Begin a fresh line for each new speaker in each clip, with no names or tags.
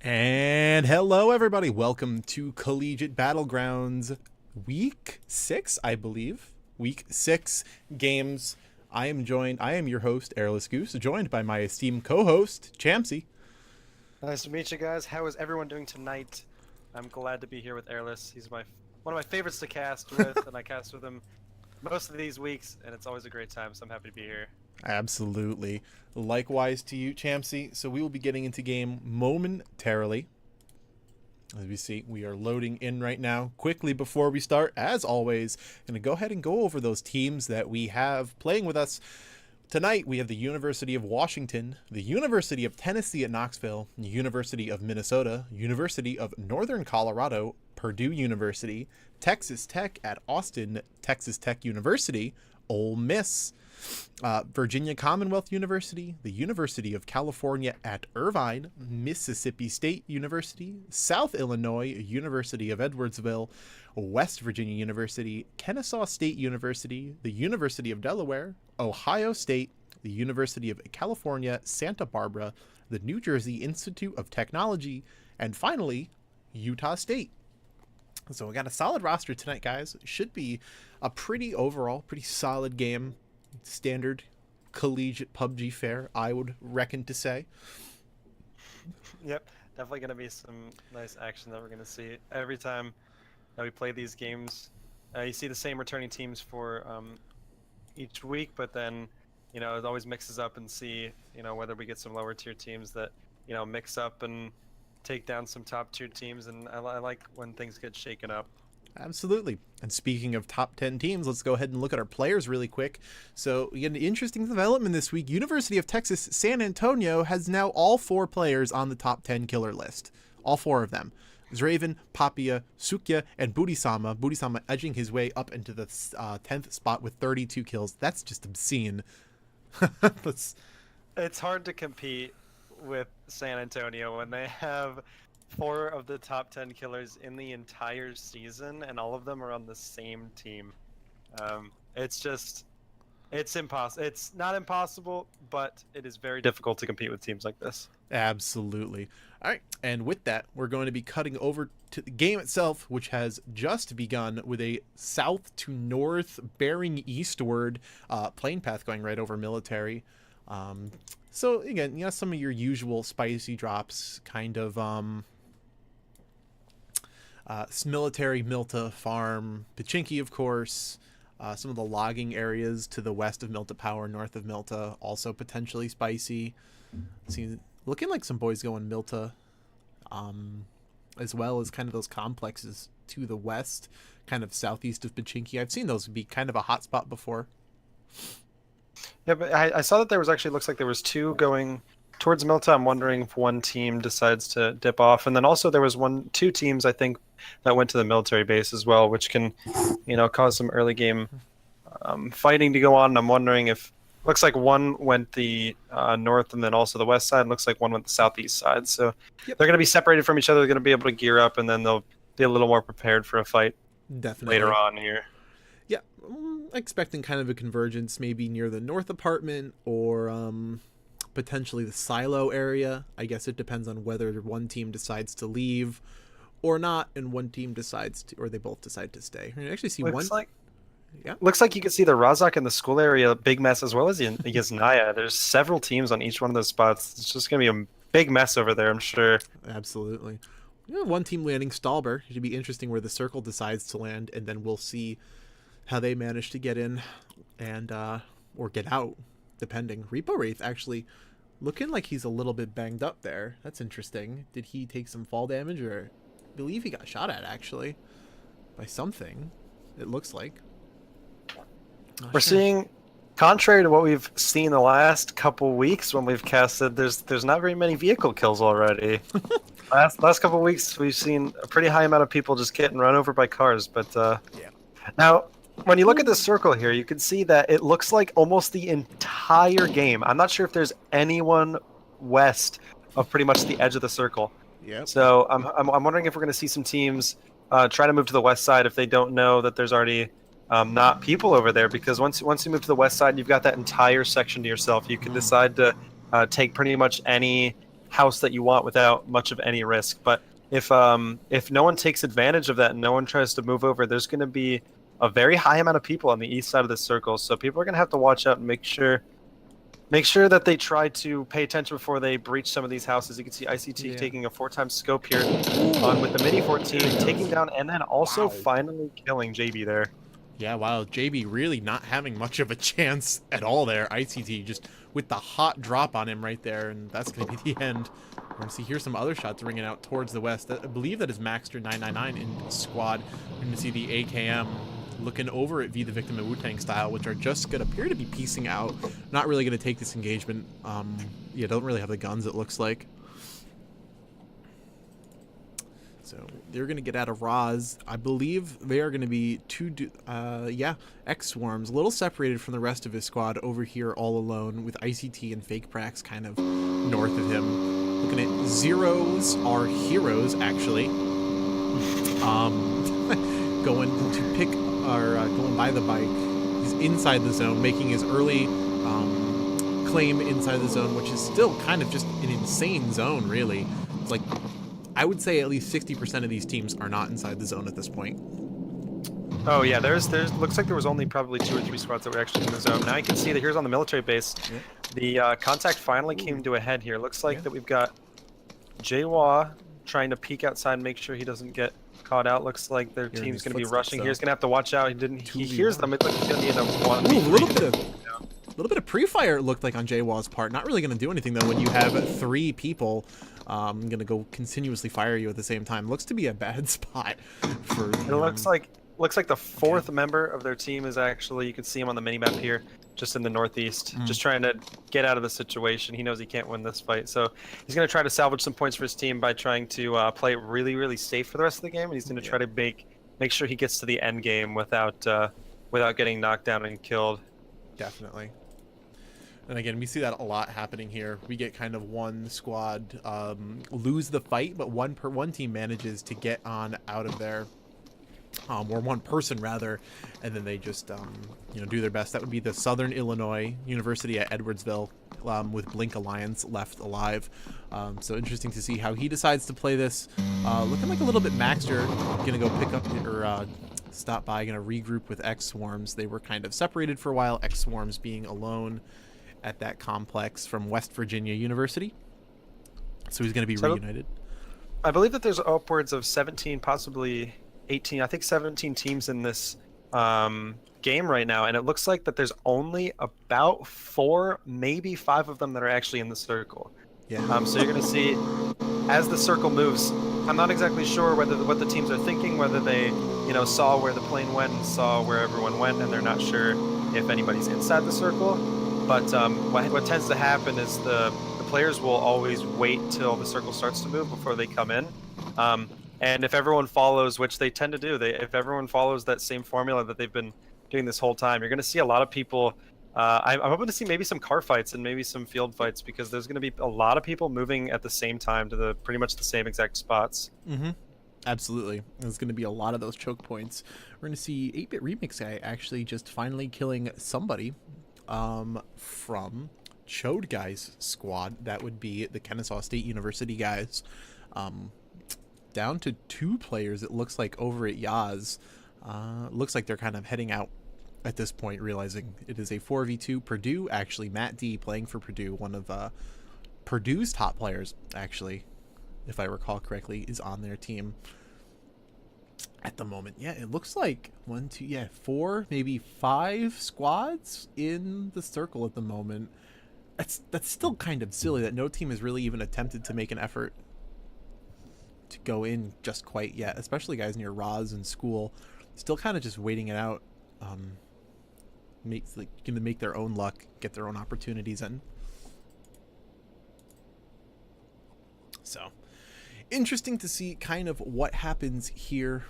And hello, everybody. Welcome to Collegiate Battlegrounds Week 6, I believe. Week 6 games. I am your host, Airless Goose, joined by my esteemed co-host, Champsy.
Nice to meet you guys. How is everyone doing tonight? I'm glad to be here with Airless. He's one of my favorites to cast with, and I cast with him most of these weeks, and it's always a great time, so I'm happy to be here.
Absolutely. Likewise to you, Champsy. So we will be getting into game momentarily. As we see, we are loading in right now. Quickly before we start, as always, going to go ahead and go over those teams that we have playing with us. Tonight, we have the University of Washington, the University of Tennessee at Knoxville, University of Minnesota, University of Northern Colorado, Purdue University, Texas Tech at Austin, Texas Tech University, Ole Miss, Virginia Commonwealth University, the University of California at Irvine, Mississippi State University, South Illinois University of Edwardsville, West Virginia University, Kennesaw State University, the University of Delaware, Ohio State, the University of California, Santa Barbara, the New Jersey Institute of Technology, and finally, Utah State. So we got a solid roster tonight, guys. Should be a pretty solid game. Standard collegiate PUBG fare, I would reckon to say.
Yep, definitely going to be some nice action that we're going to see. Every time that we play these games, you see the same returning teams for each week, but then, it always mixes up and see, whether we get some lower tier teams that, mix up and take down some top tier teams, and I like when things get shaken up.
Absolutely. And speaking of top 10 teams, let's go ahead and look at our players really quick. So we get an interesting development this week. University of Texas San Antonio has now all 4 players on the top 10 killer list. All 4 of them. Zraven, Papia, Sukya, and Budisama. Budisama edging his way up into the 10th spot with 32 kills. That's just obscene.
It's hard to compete with San Antonio when they have 4 of the top 10 killers in the entire season, and all of them are on the same team. It's impossible. It's not impossible, but it is very difficult to compete with teams like this.
Absolutely. All right. And with that, we're going to be cutting over to the game itself, which has just begun with a south to north bearing eastward plane path going right over military. So again, some of your usual spicy drops, kind of military, Milta Farm, Pachinki, of course. Some of the logging areas to the west of Milta Power, north of Milta, also potentially spicy. Looking like some boys going Milta, as well as kind of those complexes to the west, kind of southeast of Pachinki. I've seen those be kind of a hot spot before.
Yeah, but I saw that looks like there was 2 going towards Milta. I'm wondering if one team decides to dip off, and then also there was 2 teams I think that went to the military base as well, which can, cause some early game fighting to go on. And I'm wondering if looks like one went the north and then also the west side. Looks like one went the southeast side. So
Yep.
They're going to be separated from each other. They're going to be able to gear up, and then they'll be a little more prepared for a fight
Definitely
later on here.
Yeah, expecting kind of a convergence maybe near the north apartment or potentially the silo area. I guess it depends on whether one team decides to leave or not, and one team decides to, or they both decide to stay. You actually see
Looks like you can see the Razak in the school area, big mess, as well as Yasnaya. There's several teams on each one of those spots. It's just going to be a big mess over there, I'm sure.
Absolutely. One team landing Stalber. It should be interesting where the circle decides to land, and then we'll see how they manage to get in and or get out, depending. Repo Wraith actually looking like he's a little bit banged up there. That's interesting. Did he take some fall damage, or I believe he got shot at actually by something, it looks like.
We're seeing, contrary to what we've seen the last couple weeks when we've casted, there's not very many vehicle kills already. last couple weeks we've seen a pretty high amount of people just getting run over by cars. But
Yeah.
now, when you look at this circle here, you can see that it looks like almost the entire game. I'm not sure if there's anyone west of pretty much the edge of the circle.
Yeah.
So I'm wondering if we're going to see some teams try to move to the west side if they don't know that there's already not people over there, because once you move to the west side, you've got that entire section to yourself. You can decide to take pretty much any house that you want without much of any risk. But if no one takes advantage of that and no one tries to move over, there's going to be a very high amount of people on the east side of the circle. So people are going to have to watch out and make sure that they try to pay attention before they breach some of these houses. You can see ICT taking a 4-time scope here on with the Mini 14, taking down and then also finally killing JB there.
Yeah, wow, JB really not having much of a chance at all there. ICT just with the hot drop on him right there, and that's going to be the end. We're going to see here's some other shots ringing out towards the west. I believe that is Maxter 999 in squad. We're going to see the AKM looking over at V the Victim and Wu-Tang style, which are just going to appear to be piecing out. Not really going to take this engagement. Yeah, don't really have the guns, it looks like. So they're going to get out of Roz. I believe they are going to be X-Swarms, a little separated from the rest of his squad over here all alone with ICT and Fake Prax kind of north of him. Looking at Zeros are heroes, actually. Going to pick, or going by the bike. He's inside the zone, making his early claim inside the zone, which is still kind of just an insane zone, really. It's like, I would say at least 60% of these teams are not inside the zone at this point.
Oh yeah, there's looks like there was only probably 2 or 3 squads that were actually in the zone. Now you can see that here's on the military base. The contact finally came to a head here. Looks like that we've got Jawa trying to peek outside and make sure he doesn't get caught out. Looks like their team's going to be rushing here. He's going to have to watch out. He hears them. It looks like he's going to need a 1.
A little bit of pre-fire it looked like on Jaw's part. Not really going to do anything though when you have 3 people going to go continuously fire you at the same time. Looks to be a bad spot for
it looks like the 4th member of their team is actually, you can see him on the mini map here, just in the northeast, just trying to get out of the situation. He knows he can't win this fight, so he's going to try to salvage some points for his team by trying to play it really, really safe for the rest of the game, and he's going to try to make sure he gets to the end game without getting knocked down and killed.
Definitely. And again, we see that a lot happening here. We get kind of one squad lose the fight, but one team manages to get on out of there, or one person rather, and then they just do their best. That would be the Southern Illinois University at Edwardsville, with Blink Alliance left alive. So interesting to see how he decides to play this. Looking like a little bit Maxter, gonna go pick up or stop by, gonna regroup with X-Swarms. They were kind of separated for a while, X-Swarms being alone at that complex from West Virginia University. So he's going to be reunited.
I believe that there's upwards of 17, possibly 18, I think 17 teams in this game right now, and it looks like that there's only about 4, maybe 5 of them that are actually in the circle.
Yeah.
So you're going to see, as the circle moves, I'm not exactly sure what the teams are thinking, whether they saw where the plane went and saw where everyone went, and they're not sure if anybody's inside the circle. But what tends to happen is the players will always wait till the circle starts to move before they come in. And if everyone follows, which they tend to do, if everyone follows that same formula that they've been doing this whole time, you're going to see a lot of people. I'm hoping to see maybe some car fights and maybe some field fights, because there's going to be a lot of people moving at the same time to pretty much the same exact spots.
Mm-hmm. Absolutely. There's going to be a lot of those choke points. We're going to see 8-Bit Remix guy actually just finally killing somebody from Chode Guy's squad. That would be the Kennesaw State University guys. Down to 2 players, it looks like, over at Yaz. Looks like they're kind of heading out at this point, realizing it is a 4v2. Purdue, actually, Matt D playing for Purdue, one of Purdue's top players, actually, if I recall correctly, is on their team at the moment. Yeah, it looks like 1, 2, 4, maybe 5 squads in the circle at the moment. That's still kind of silly that no team has really even attempted to make an effort to go in just quite yet, especially guys near Roz and school, still kind of just waiting it out. Gonna make their own luck, get their own opportunities in. So interesting to see kind of what happens here.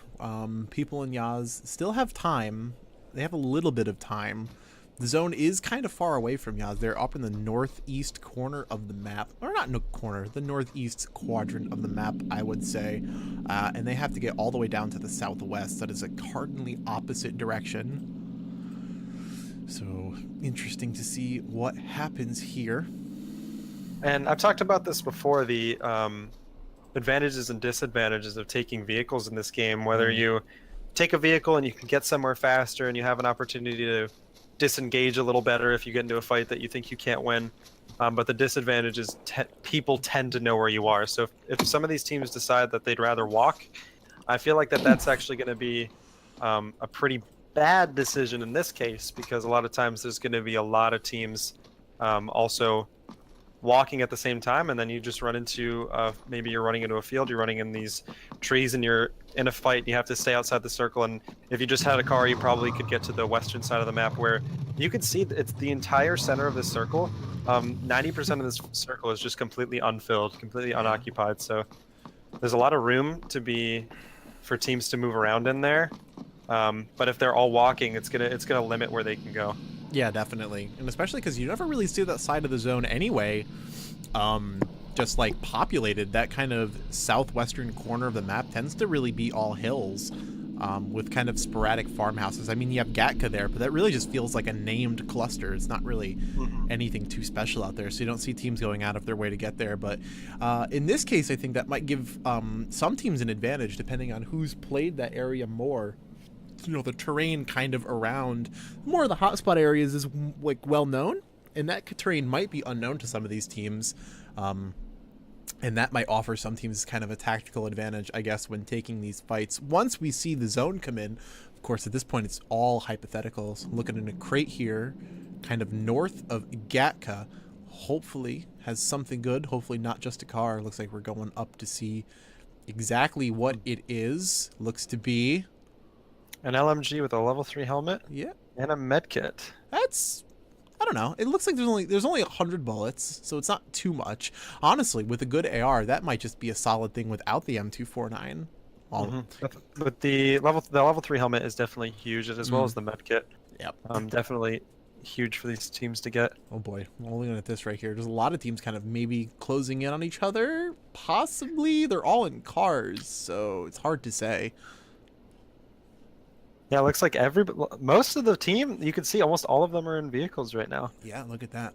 People in Yaz still have time. They have a little bit of time. The zone is kind of far away from Yaz. They're up in the northeast corner of the map. Or not no corner, the northeast quadrant of the map, I would say. And they have to get all the way down to the southwest. That is a cardinally opposite direction. So, interesting to see what happens here.
And I've talked about this before, the advantages and disadvantages of taking vehicles in this game, whether
Mm.
you take a vehicle and you can get somewhere faster and you have an opportunity to disengage a little better if you get into a fight that you think you can't win. But the disadvantage is people tend to know where you are. So if some of these teams decide that they'd rather walk, I feel like that's actually going to be a pretty bad decision in this case, because a lot of times there's going to be a lot of teams also walking at the same time, and then you just run into maybe you're running into a field, you're running in these trees, and you're in a fight, and you have to stay outside the circle. And if you just had a car, you probably could get to the western side of the map, where you can see it's the entire center of this circle. 90% of this circle is just completely unfilled, completely unoccupied, so there's a lot of room for teams to move around in there. But if they're all walking, it's gonna limit where they can go.
Yeah, definitely. And especially because you never really see that side of the zone anyway, just like populated. That kind of southwestern corner of the map tends to really be all hills, with kind of sporadic farmhouses. I mean, you have Gatka there, but that really just feels like a named cluster. It's not really anything too special out there, so you don't see teams going out of their way to get there. But in this case, I think that might give some teams an advantage depending on who's played that area more. You know, the terrain kind of around more of the hotspot areas is like well known, and that terrain might be unknown to some of these teams, and that might offer some teams kind of a tactical advantage, I guess, when taking these fights. Once we see the zone come in, of course, at this point it's all hypotheticals. Looking in a crate here, kind of north of Gatka, hopefully has something good. Hopefully not just a car. Looks like we're going up to see exactly what it is. Looks to be
An LMG with a level 3 helmet,
yeah,
and a med kit.
that's, I don't know. It looks like there's only 100 bullets, so it's not too much. Honestly, with a good AR, that might just be a solid thing without the M249.
But the level 3 helmet is definitely huge, as well as the med kit.
Yep.
Definitely huge for these teams to get.
Oh boy, well, looking at this right here, there's a lot of teams kind of maybe closing in on each other. Possibly, they're all in cars, so it's hard to say.
Yeah, it looks like most of the team, you can see almost all of them are in vehicles right now.
Yeah, look at that.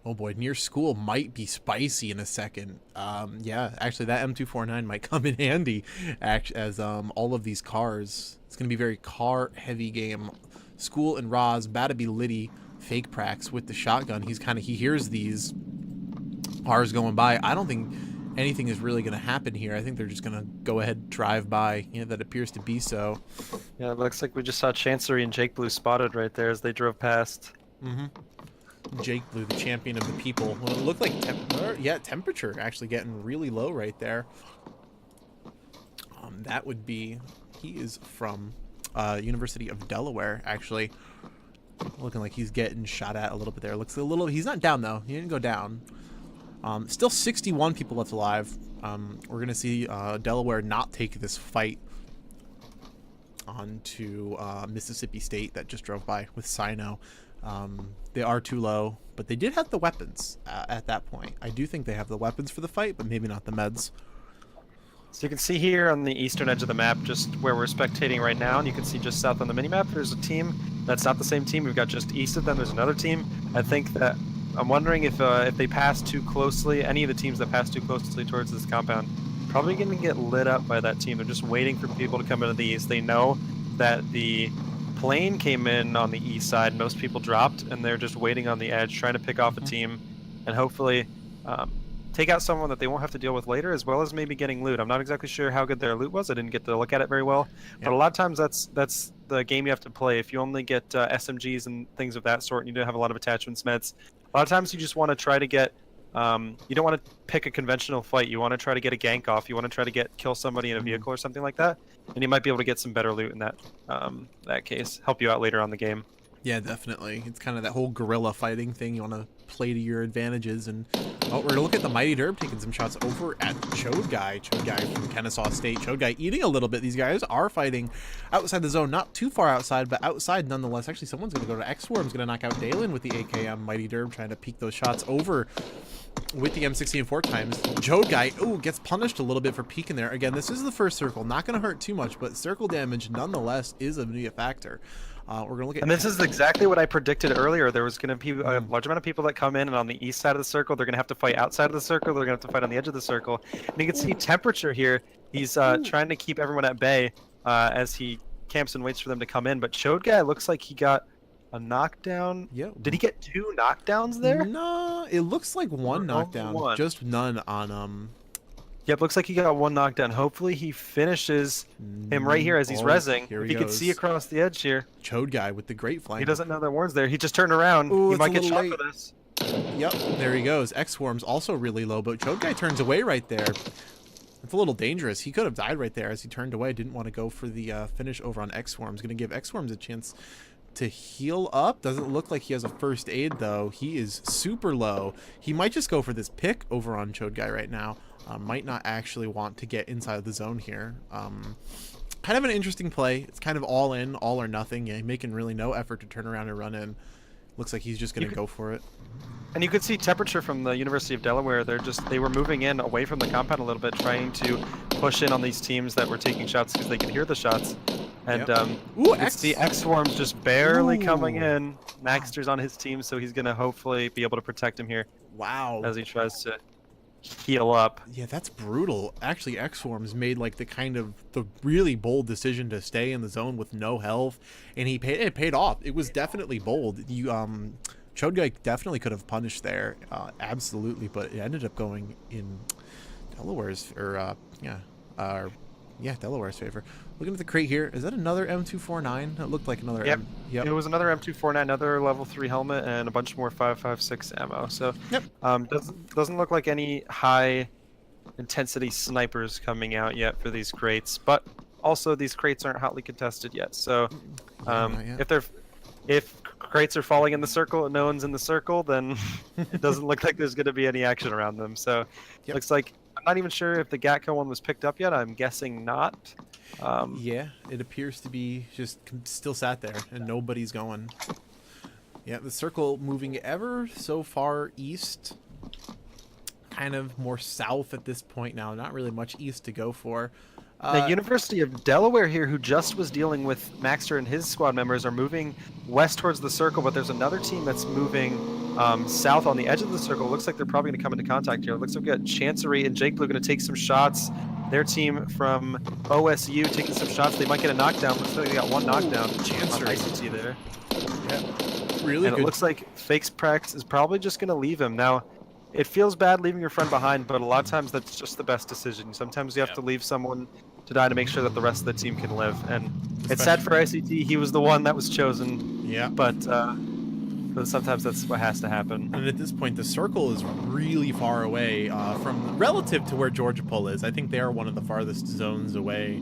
Oh boy, near school might be spicy in a second. Yeah, actually that M249 might come in handy as all of these cars. It's going to be a very car-heavy game. School and Roz, Badaby Liddy, fake prax with the shotgun. He hears these cars going by. I don't think anything is really going to happen here. I think they're just going to go ahead and drive by. You know, that appears to be so.
Yeah, it looks like we just saw Chancery and Jake Blue spotted right there as they drove past.
Jake Blue, the champion of the people. Well, it looked like temperature actually getting really low right there. That would be, he is from University of Delaware, actually. Looking like he's getting shot at a little bit there. Looks a little, he's not down though. He didn't go down. Still 61 people left alive. We're going to see Delaware not take this fight onto Mississippi State that just drove by with Sino. They are too low, but they did have the weapons at that point. I do think they have the weapons for the fight, but maybe not the meds.
So you can see here on the eastern edge of the map, just where we're spectating right now, and you can see just south on the minimap, there's a team that's not the same team. We've got just east of them, there's another team. I think that, I'm wondering if they pass too closely, any of the teams that pass too closely towards this compound, probably going to get lit up by that team. They're just waiting for people to come into the east. They know that the plane came in on the east side, most people dropped, and they're just waiting on the edge, trying to pick off a team, and hopefully take out someone that they won't have to deal with later, as well as maybe getting loot. I'm not exactly sure how good their loot was. I didn't get to look at it very well. Yep. But a lot of times that's the game you have to play. If you only get SMGs and things of that sort, and you don't have a lot of attachments, meds, a lot of times you just want to try to get, you don't want to pick a conventional fight. You want to try to get a gank off. You want to try to kill somebody in a vehicle or something like that. And you might be able to get some better loot in that case. Help you out later on the game.
Yeah, definitely. It's kind of that whole guerrilla fighting thing. You want to play to your advantages. And we're going to look at the Mighty Derb taking some shots over at Chode Guy. Chode Guy from Kennesaw State. Chode Guy eating a little bit. These guys are fighting outside the zone. Not too far outside, but outside nonetheless. Actually, someone's going to go to X-Swarm's going to knock out Dalen with the AKM. Mighty Derb trying to peek those shots over with the M16 4 times. Chode Guy, gets punished a little bit for peeking there. Again, this is the first circle. Not going to hurt too much, but circle damage nonetheless is a factor. We're gonna look at.
And this is exactly what I predicted earlier. There was going to be a large amount of people that come in, and on the east side of the circle, they're going to have to fight outside of the circle. They're going to have to fight on the edge of the circle. And you can see temperature here. He's trying to keep everyone at bay as he camps and waits for them to come in. But Chode Guy looks like he got a knockdown.
Yeah.
Did he get 2 knockdowns there?
No, it looks like one knockdown.
one.
Just none on
Yep, looks like he got 1 knockdown. Hopefully he finishes him right here as he's rezzing.
Here
If
he
you can
goes.
see across the edge here.
Chode Guy with the great flank.
He doesn't know that Warren's there. He just turned around.
Ooh,
He
it's
might
a
get
little
shot
late.
for this.
Yep, there he goes. X-Swarm's also really low, but Chode Guy turns away right there. It's a little dangerous. He could have died right there as he turned away. Didn't want to go for the finish over on X-Swarm's. Going to give X-Swarm's a chance to heal up. Doesn't look like he has a first aid, though. He is super low. He might just go for this pick over on Chode Guy right now. Might not actually want to get inside of the zone here. Kind of an interesting play. It's kind of all in, all or nothing. Yeah, making really no effort to turn around and run in. Looks like he's just going to go for it.
And you could see temperature from the University of Delaware. They were moving in away from the compound a little bit, trying to push in on these teams that were taking shots because they could hear the shots. And
Ooh,
the X-Swarm's just barely
Ooh.
coming in. Maxter's on his team, so he's going to hopefully be able to protect him here
Wow.
as he tries to heal up.
Yeah, that's brutal. Actually, X-Swarm's made like the really bold decision to stay in the zone with no health, and it paid off. It was definitely bold. Chode Guy definitely could have punished there, absolutely, but it ended up going in Delaware's Delaware's favor. Looking at the crate here, is that another M249? It looked like another.
Yep.
Yep.
It was another M249, another level 3 helmet, and a bunch more 5.56 ammo. So,
Yep.
doesn't look like any high intensity snipers coming out yet for these crates, but also these crates aren't hotly contested yet. So,
not yet.
if crates are falling in the circle and no one's in the circle, then it doesn't look like there's going to be any action around them. So,
Yep.
looks like I'm not even sure if the Gatco one was picked up yet. I'm guessing not.
Yeah, it appears to be just still sat there and nobody's going. Yeah, the circle moving ever so far east, kind of more south at this point now. Not really much east to go for.
The University of Delaware here, who just was dealing with Maxter and his squad members, are moving west towards the circle, but there's another team that's moving south on the edge of the circle. Looks like they're probably going to come into contact here. Looks like we've got Chancery and Jake Blue going to take some shots. Their team from OSU taking some shots. They might get a knockdown. Looks like they got 1 knockdown.
Chancery.
On ICT there.
Yeah, really
And
good.
it looks like Fakes Prax is probably just going to leave him. Now, it feels bad leaving your friend behind, but a lot of times that's just the best decision. Sometimes you have to leave someone to die to make sure that the rest of the team can live. And it's sad for ICT. He was the one that was chosen.
Yeah.
But sometimes that's what has to happen.
And at this point, the circle is really far away from relative to where Georgia Pole is. I think they are one of the farthest zones away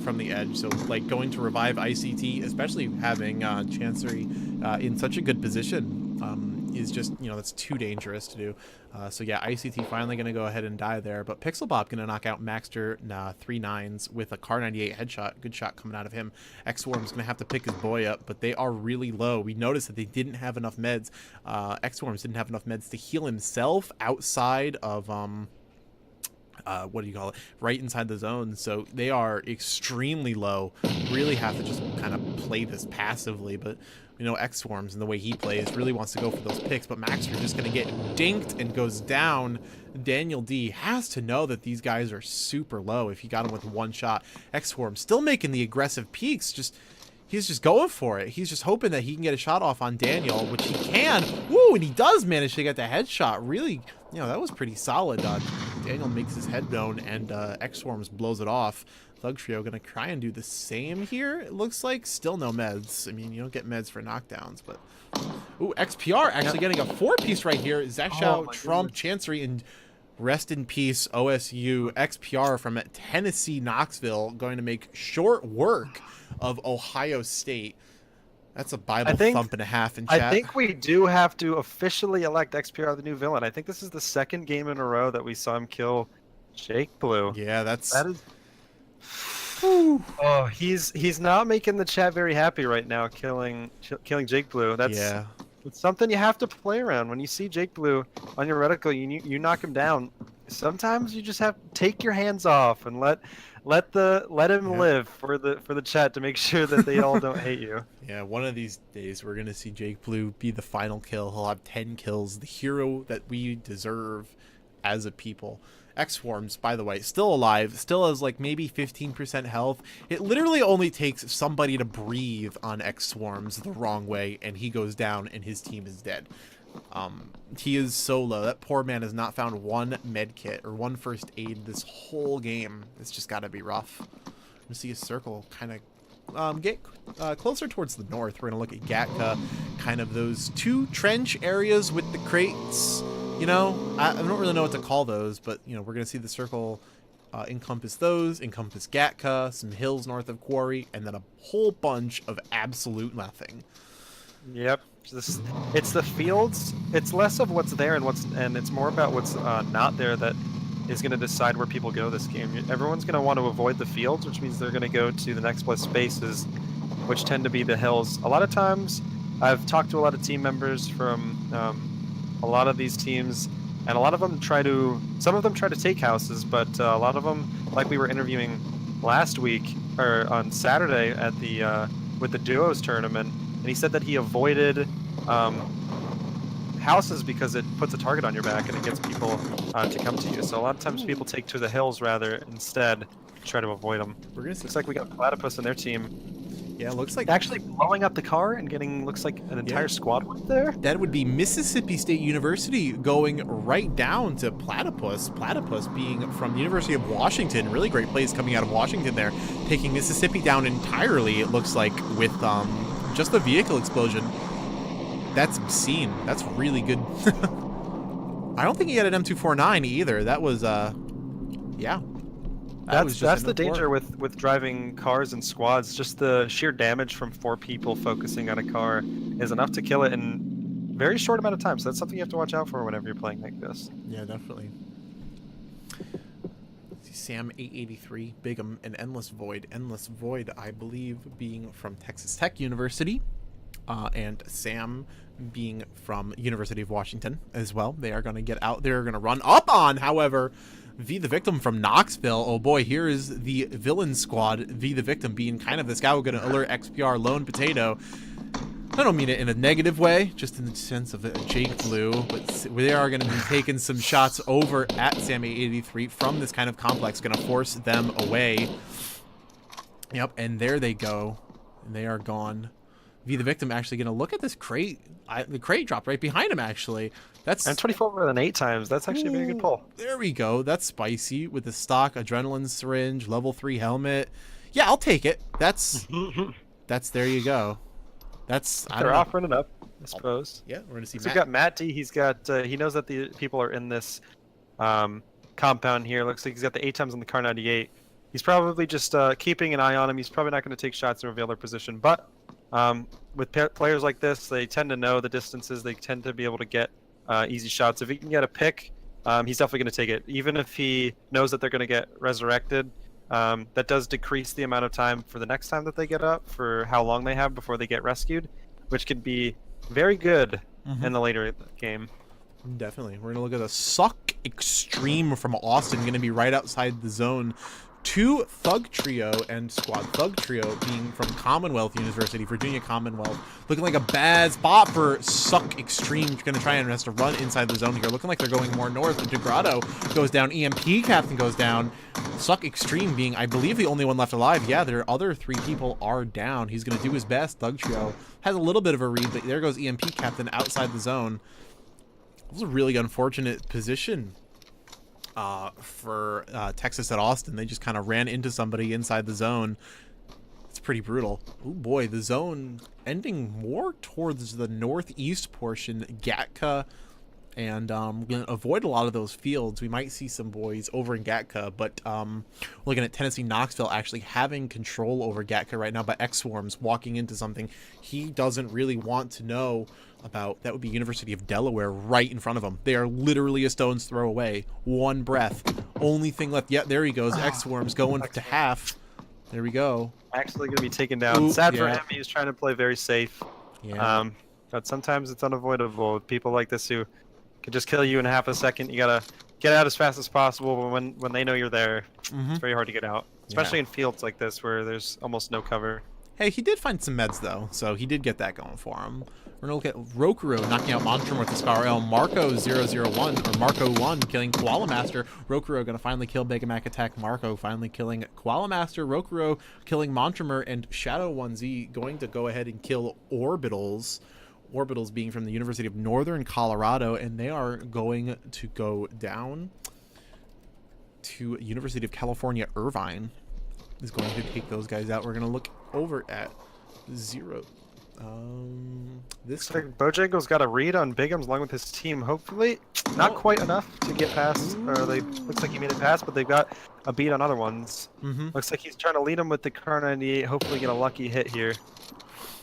from the edge. So, like, going to revive ICT, especially having Chancery in such a good position, is just, that's too dangerous to do. So yeah, ICT finally going to go ahead and die there, but Pixelbop going to knock out Maxter 3 9s with a Car 98 headshot. Good shot coming out of him. X-Worm's going to have to pick his boy up, but they are really low. We noticed that they didn't have enough meds. X-Worms didn't have enough meds to heal himself outside of what do you call it, right inside the zone. So they are extremely low. Really have to just kind of play this passively, but X-Swarms and the way he plays really wants to go for those picks, but Maxter just going to get dinked and goes down. Daniel D has to know that these guys are super low if he got him with 1 shot. X-Swarm still making the aggressive peeks, he's just going for it. He's just hoping that he can get a shot off on Daniel, which he can. Woo, and he does manage to get the headshot. Really, that was pretty solid. Daniel makes his head known, and X-Swarms blows it off. Thug Trio going to try and do the same here. It looks like still no meds. I mean, you don't get meds for knockdowns, but... Ooh, XPR actually getting a 4-piece right here. Zashao, Trump, Chancery, and rest in peace, OSU. XPR from Tennessee, Knoxville, going to make short work of Ohio State. That's a Bible thump and a half in chat.
I think we do have to officially elect XPR the new villain. I think this is the 2nd game in a row that we saw him kill Jake Blue.
Yeah, that is...
Oh, he's not making the chat very happy right now, killing Jake Blue. It's something you have to play around. When you see Jake Blue on your reticle, you knock him down. Sometimes you just have to take your hands off and let let him
Yeah.
live for the chat to make sure that they all don't hate you.
Yeah, one of these days we're gonna see Jake Blue be the final kill. He'll have 10 kills, the hero that we deserve as a people. X-Swarms, by the way, still alive, still has like maybe 15% health. It literally only takes somebody to breathe on X-Swarms the wrong way, and he goes down and his team is dead. He is so low. That poor man has not found one med kit or one first aid this whole game. It's just gotta be rough. You see a circle kind of get closer towards the north. We're gonna look at Gatka, kind of those two trench areas with the crates. You know, I don't really know what to call those, but you know, we're gonna see the circle encompass those, encompass Gatka, some hills north of Quarry, and then a whole bunch of absolute nothing.
Yep. It's the fields. It's less of what's there and it's more about what's not there that is going to decide where people go this game. Everyone's going to want to avoid the fields, which means they're going to go to the next plus spaces, which tend to be the hills. A lot of times, I've talked to a lot of team members from a lot of these teams, and a lot of them some of them try to take houses, but a lot of them, like we were interviewing last week or on Saturday at the with the duos tournament, and he said that he avoided houses because it puts a target on your back and it gets people to come to you. So a lot of times people take to the hills rather instead to try to avoid them.
We're gonna see.
Looks like we got Platypus in their team.
Yeah, it looks like
Actually blowing up the car and getting, looks like an entire squad went there.
that would be Mississippi State University going right down to Platypus. Platypus being from the University of Washington. Really great plays coming out of Washington there. Taking Mississippi down entirely, it looks like, with just the vehicle explosion. That's obscene. That's really good. I don't think he had an M249 either. That was, yeah.
That's the danger with driving cars and squads. Just the sheer damage from 4 people focusing on a car is enough to kill it in very short amount of time. So that's something you have to watch out for whenever you're playing like this.
Yeah, definitely. Sam 883, Bigum, and Endless Void. Endless Void, I believe, being from Texas Tech University, and Sam being from University of Washington as well. They are going to get out. They're going to run up on, however, V the Victim from Knoxville. Oh boy, here is the villain squad. V the Victim being kind of this guy who's going to alert XPR Lone Potato. I don't mean it in a negative way, just in the sense of Jake Blue, but they are going to be taking some shots over at Sam 883 from this kind of complex, going to force them away. Yep, and there they go. And they are gone. V the Victim actually going to look at this crate. The crate dropped right behind him, actually. That's
and 24 more than 8 times. That's actually a very good pull.
There we go. That's spicy with the stock adrenaline syringe, level 3 helmet. Yeah, I'll take it. That's there you go.
They're offering it up, I suppose.
Yeah, we're gonna see.
So we've got Matt D. He's got he knows that the people are in this compound here. Looks like he's got the 8 times on the car 98. He's probably just keeping an eye on him. He's probably not going to take shots and reveal their position. But with players like this, they tend to know the distances. They tend to be able to get easy shots. If he can get a pick, he's definitely going to take it. Even if he knows that they're going to get resurrected, that does decrease the amount of time for the next time that they get up, for how long they have before they get rescued, which could be very good in the later game.
Definitely. We're going to look at the Suck Extreme from Austin, going to be right outside the zone. 2 Thug Trio and Squad Thug Trio being from Commonwealth University, Virginia Commonwealth. Looking like a bad spot for Suck Extreme. Going to try and has to run inside the zone here. Looking like they're going more north. The Degrado goes down. EMP Captain goes down. Suck Extreme being, I believe, the only one left alive. Yeah, their other 3 people are down. He's going to do his best. Thug Trio has a little bit of a read, but there goes EMP Captain outside the zone. It was a really unfortunate position for Texas at Austin. They just kind of ran into somebody inside the zone. It's pretty brutal. Oh boy, the zone ending more towards the northeast portion. Gatka, and we're going to avoid a lot of those fields. We might see some boys over in Gatka, but looking at Tennessee Knoxville actually having control over Gatka right now, but X-Swarms walking into something he doesn't really want to know about. That would be University of Delaware right in front of him. They are literally a stone's throw away. One breath. Only thing left. Yeah, there he goes. X-Worms going to half. There we go.
Actually going to be taken down.
Ooh,
Sad for him. He was trying to play very safe.
Yeah.
But sometimes it's unavoidable. With people like this who could just kill you in half a second. You got to get out as fast as possible. But when they know you're there, it's very hard to get out. especially
Yeah.
in fields like this where there's almost no cover.
Hey, he did find some meds, though, so he did get that going for him. We're going to look at Rokuro knocking out Montrum with the Scar L. Marco001, or Marco1, killing Koala Master. Rokuro going to finally kill Begamac Attack Marco, finally killing Koala Master. Rokuro killing Montrumer, and Shadow1Z going to go ahead and kill Orbitals. Orbitals being from the University of Northern Colorado, and they are going to go down to University of California, Irvine. Is going to take those guys out. We're going to look over at Zero. This
Looks like Bojangles got a read on Bigums along with his team. Hopefully, not quite enough to get past. Or they looks like he made it past, but they've got a beat on other ones. Looks like he's trying to lead them with the Car 98. Hopefully, get a lucky hit here.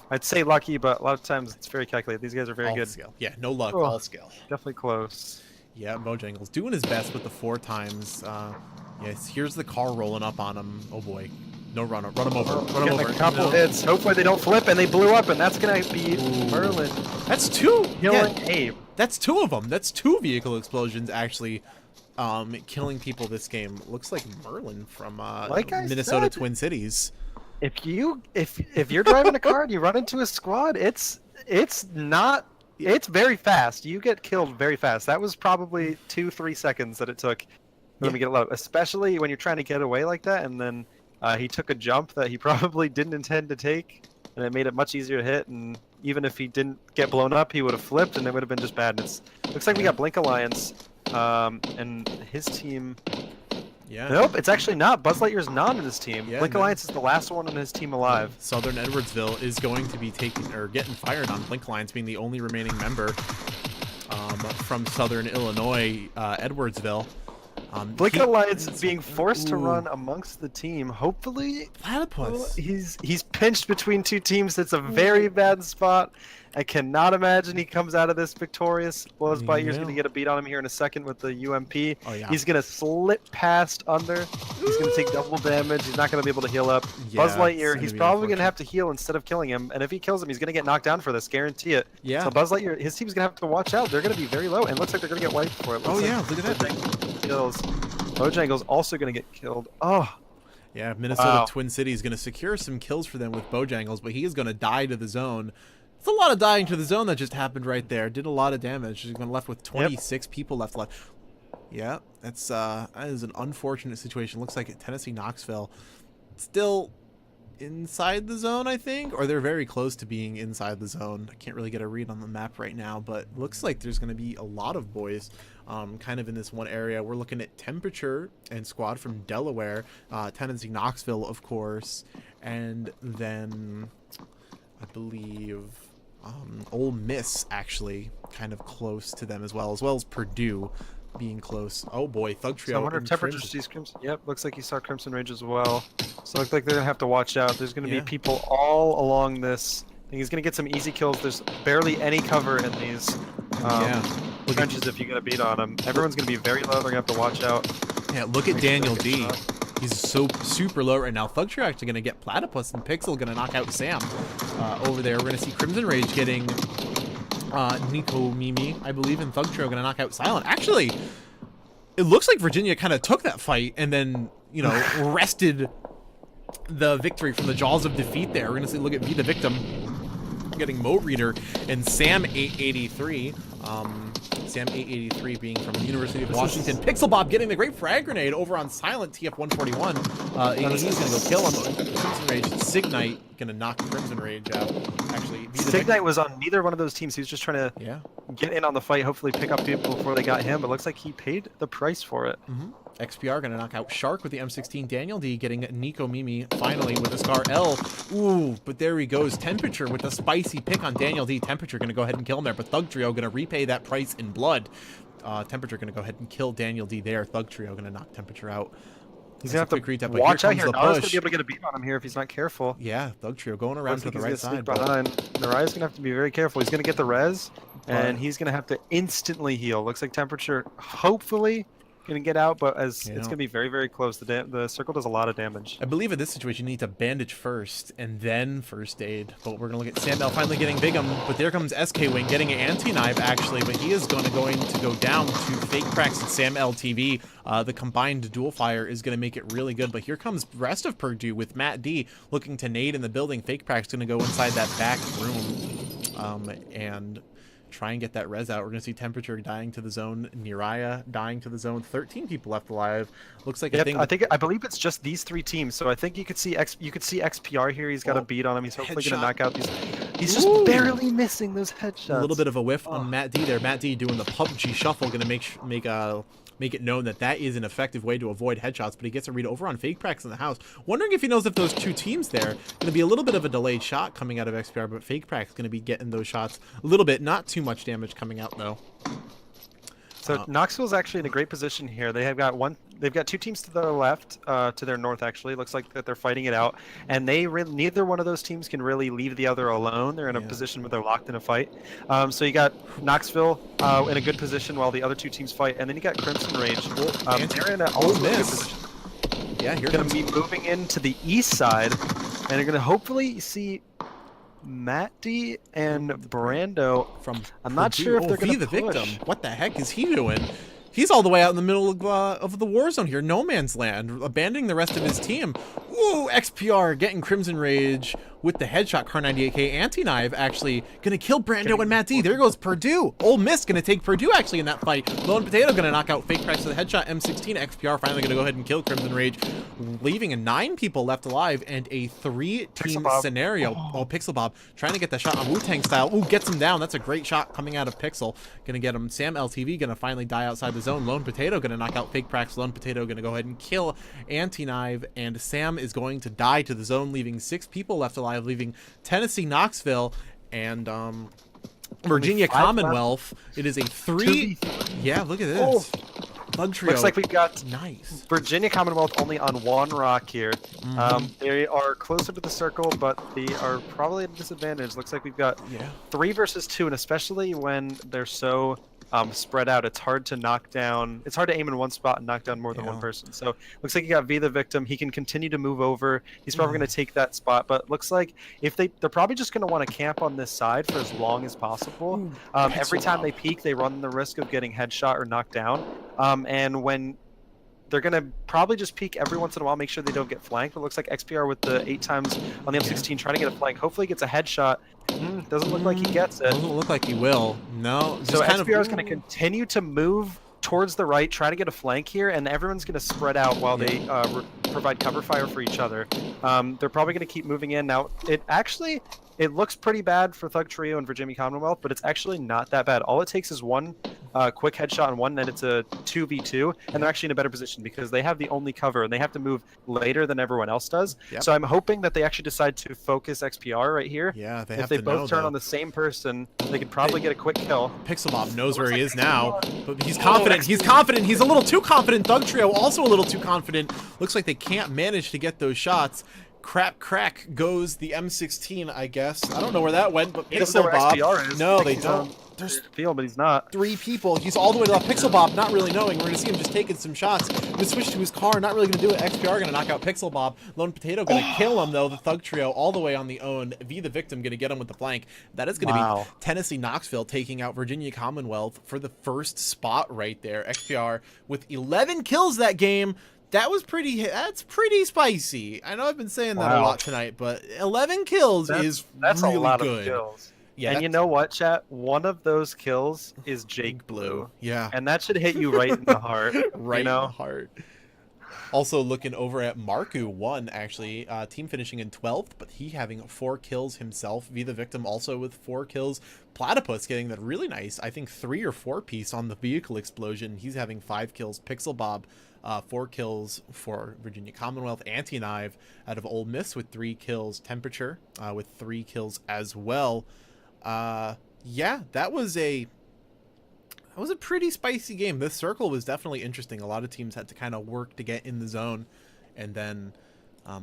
I'd say lucky, but a lot of times it's very calculated. These guys are very
all
good.
Skill. Yeah, no luck,
Oh,
all skill.
Definitely close.
Yeah, Bojangles doing his best with the 4 times. Yes, here's the car rolling up on him. Oh boy. No runner. Run him over. Run him over.
A couple
No.
hits. Hopefully they don't flip, and they blew up, and that's going to be Merlin.
That's 2.
Killing
Yeah,
Abe.
that's 2 of them. That's 2 vehicle explosions actually killing people this game. Looks like Merlin from
Like I
Minnesota
said,
Twin Cities.
If you're driving a car and you run into a squad, it's very fast. You get killed very fast. That was probably 2-3 seconds that it took for them to get low, especially when you're trying to get away like that. And then he took a jump that he probably didn't intend to take, and it made it much easier to hit. And even if he didn't get blown up, he would have flipped, and it would have been just bad. And looks like we got Blink Alliance, and his team.
Yeah.
Nope, it's actually not. Buzz Lightyear's not in his team.
Yeah,
Blink
no.
Alliance is the last one in his team alive.
Southern Edwardsville is going to be taking or getting fired on. Blink Alliance being the only remaining member from Southern Illinois, Edwardsville.
Blink Alliance is being forced to run amongst the team. Hopefully,
Platypus.
he's pinched between 2 teams. It's a very bad spot. I cannot imagine he comes out of this victorious. Buzz Lightyear's going to get a beat on him here in a second with the UMP.
Oh, yeah.
He's going to slip past under. He's going to take double damage. He's not going to be able to heal up.
Yeah,
Buzz
it's
Lightyear,
gonna
he's
be
probably going to
unfortunate.
have to heal instead of killing him. And if he kills him, he's going to get knocked down for this. Guarantee it.
Yeah.
So Buzz Lightyear, his team's going to have to watch out. They're going to be very low. And it looks like they're going to get wiped for it.
Oh
Looks
yeah,
like
look at that.
kills. Bojangles also going to get killed. Oh,
Yeah, Minnesota
Wow.
Twin City is going to secure some kills for them with Bojangles, but he is going to die to the zone. It's a lot of dying to the zone that just happened right there. Did a lot of damage. He's been left with 26 people left. Yeah, that is an unfortunate situation. Looks like Tennessee Knoxville still inside the zone, I think, or they're very close to being inside the zone. I can't really get a read on the map right now, but looks like there's going to be a lot of boys kind of in this one area. We're looking at Temperature and squad from Delaware, Tennessee Knoxville, of course, and then I believe Ole Miss actually kind of close to them as well as Purdue being close. Oh boy, Thug Trio.
so I wonder if
and
Temperature
Crimson.
sees Crimson. Yep, looks like he saw Crimson Rage as well. So it looks like they're going to have to watch out. There's going to
Yeah.
be people all along this. I think he's going to get some easy kills. There's barely any cover in these trenches if you get a beat on him. Everyone's going to be very low. They're going to have to watch out.
Yeah, look at Daniel D. He's so super low right now. Thug Trio actually going to get Platypus, and Pixel going to knock out Sam over there. We're going to see Crimson Rage getting Nico Mimi, I believe, and Thug Trio going to knock out Silent. Actually, it looks like Virginia kind of took that fight and then, you know, wrested the victory from the jaws of defeat there. We're going to see, look at V the Victim getting Mo Reader and Sam 883. Sam 883 being from the University of Washington. Pixel Bob getting the great frag grenade over on Silent TF 141. He's going to go kill him. Crimson Rage, Signite going to knock Crimson Rage out. Actually,
Signite was on neither one of those teams. He was just trying to get in on the fight, hopefully pick up people before they got him, but looks like he paid the price for it.
XPR going to knock out Shark with the M16. Daniel D getting Nico Mimi finally with the Scar L. Ooh, but there he goes. Temperature with a spicy pick on Daniel D. Temperature going to go ahead and kill him there, but Thug Trio going to repay that price in blood. Temperature going to go ahead and kill Daniel D there. Thug Trio going to knock Temperature out.
He's going to have to watch out here. Nara's going to be able to get a beat on him here if he's not careful.
Yeah, Thug Trio going around to the right side.
Behind. Naraya's going to have to be very careful. He's going to get the res, and he's going to have to instantly heal. Looks like Temperature, hopefully, gonna get out, but as
You
it's
know,
gonna be very, very close. The circle does a lot of damage.
I believe in this situation you need to bandage first and then first aid. But we're gonna look at Sam L finally getting Vigum, but there comes SK Wing getting an anti-knife actually, but he is going to go down to Fake Cracks and Sam LTV. The combined dual fire is going to make it really good, but here comes rest of Purdue with Matt D looking to nade in the building. Fake Crack's going to go inside that back room and try and get that res out. We're going to see Temperature dying to the zone, Niraya dying to the zone, 13 people left alive. Looks like
I believe it's just these 3 teams. So I think you could see XPR here. He's got a beat on him. He's hopefully going to knock out these. He's just barely missing those headshots.
A little bit of a whiff on Matt D there. Matt D doing the PUBG shuffle, going to make it known that that is an effective way to avoid headshots, but he gets a read over on Fake Cracks in the house. Wondering if he knows if those 2 teams there, going to be a little bit of a delayed shot coming out of XPR, but Fake Cracks going to be getting those shots a little bit. Not too much damage coming out, though.
So Knoxville's actually in a great position here. They've got 2 teams to their left, to their north actually. It looks like that they're fighting it out, and neither one of those teams can really leave the other alone. They're in a position where they're locked in a fight. So you got Knoxville in a good position while the other 2 teams fight, and then you got Crimson Rage. They're in a also good position.
Yeah, here
going to be moving into the east side, and they're going to hopefully see Matt D and Brando
from
I'm not sure if they're going to
the victim. What the heck is he doing? He's all the way out in the middle of the war zone here, no man's land, abandoning the rest of his team. Ooh, XPR getting Crimson Rage with the headshot. Car 98K anti-knife actually gonna kill Brando and Matt D. There goes Purdue. Ole Miss gonna take Purdue actually in that fight. Lone Potato gonna knock out Fake Cracks with the headshot. M16 XPR finally gonna go ahead and kill Crimson Rage, leaving 9 people left alive and a 3-team scenario. Oh, Pixel Bob trying to get that shot on Wu-Tang style. Ooh, gets him down. That's a great shot coming out of Pixel. Gonna get him. Sam LTV gonna finally die outside the zone. Lone Potato gonna knock out Fake Cracks. Lone Potato gonna go ahead and kill Anti-Knife, and Sam is going to die to the zone, leaving 6 people left alive, leaving Tennessee Knoxville and Virginia Commonwealth. It is a 3. Yeah, look at this. Thug trio.
Looks like we've got
nice
Virginia Commonwealth only on 1 rock here. They are closer to the circle, but they are probably at a disadvantage. Looks like we've got 3 versus 2, and especially when they're so spread out, it's hard to knock down. It's hard to aim in one spot and knock down more than one person. So looks like you got V the victim. He can continue to move over. He's probably going to take that spot, but looks like if they're probably just going to want to camp on this side for as long as possible. Every time they peek, they run the risk of getting headshot or knocked down. And when they're going to probably just peek every once in a while, make sure they don't get flanked. It looks like XPR with the 8 times on the M16 trying to get a flank. Hopefully he gets a headshot. Doesn't look like he gets it.
Doesn't look like he will. No.
So XPR is going to continue to move towards the right, try to get a flank here, and everyone's going to spread out while they provide cover fire for each other. They're probably going to keep moving in. Now, it looks pretty bad for Thug Trio and Virginia Commonwealth, but it's actually not that bad. All it takes is one quick headshot on one, and it's a 2v2, and they're actually in a better position because they have the only cover, and they have to move later than everyone else does. So I'm hoping that they actually decide to focus XPR right here.
Yeah,
if they both turn on the same person, they could probably get a quick kill.
Pixelbob knows where he is now, but he's confident. He's confident. He's a little too confident. Thug Trio also a little too confident. Looks like they can't manage to get those shots. Crack goes the M16, I guess. I don't know where that went, but Pixel Bob. No, they don't. There's
but he's not.
3 people. He's all the way to the Pixel Bob, not really knowing. We're going to see him just taking some shots. Going to switch to his car, not really going to do it. XPR going to knock out Pixel Bob. Lone Potato going to kill him, though. The Thug Trio all the way on the own. V the victim going to get him with the flank. That is going to be Tennessee Knoxville taking out Virginia Commonwealth for the first spot right there. XPR with 11 kills that game. That's pretty spicy. I know I've been saying that a lot tonight, but 11 kills is really
a lot
good.
Of kills.
Yeah,
and you know what, chat? One of those kills is Jake Blue.
Yeah.
And that should hit you right in the heart.
Right in the heart. Also looking over at Marku 1, actually. Team finishing in 12th, but he having 4 kills himself. V the victim also with 4 kills. Platypus getting that really nice, I think 3 or 4 piece on the vehicle explosion. He's having 5 kills. Pixel Bob 4 kills for Virginia Commonwealth. Anti-Knife out of Ole Miss with 3 kills. Temperature with 3 kills as well. Yeah, that was a pretty spicy game. This circle was definitely interesting. A lot of teams had to kind of work to get in the zone, and then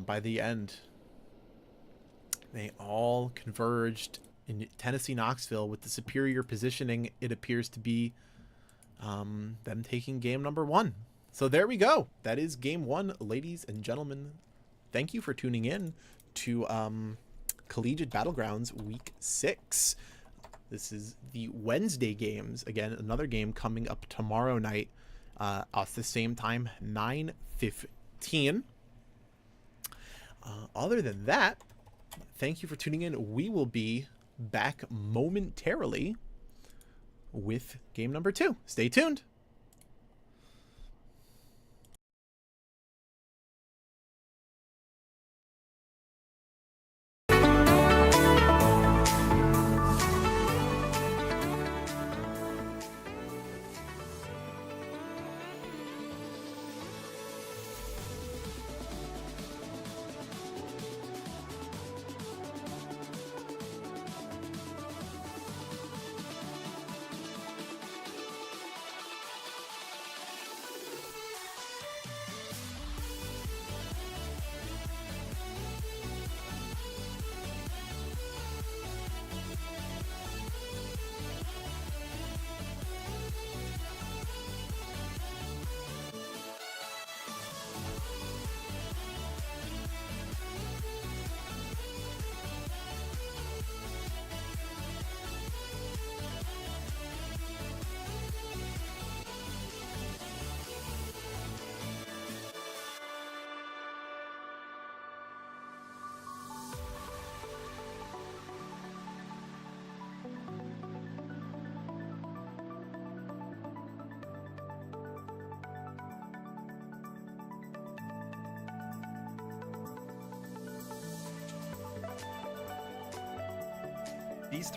by the end, they all converged in Tennessee Knoxville with the superior positioning. It appears to be them taking game number 1. So there we go. That is game 1, ladies and gentlemen. Thank you for tuning in to Collegiate Battlegrounds Week 6. This is the Wednesday games. Again, another game coming up tomorrow night at the same time, 9:15. Other than that, thank you for tuning in. We will be back momentarily with game number 2. Stay tuned.
These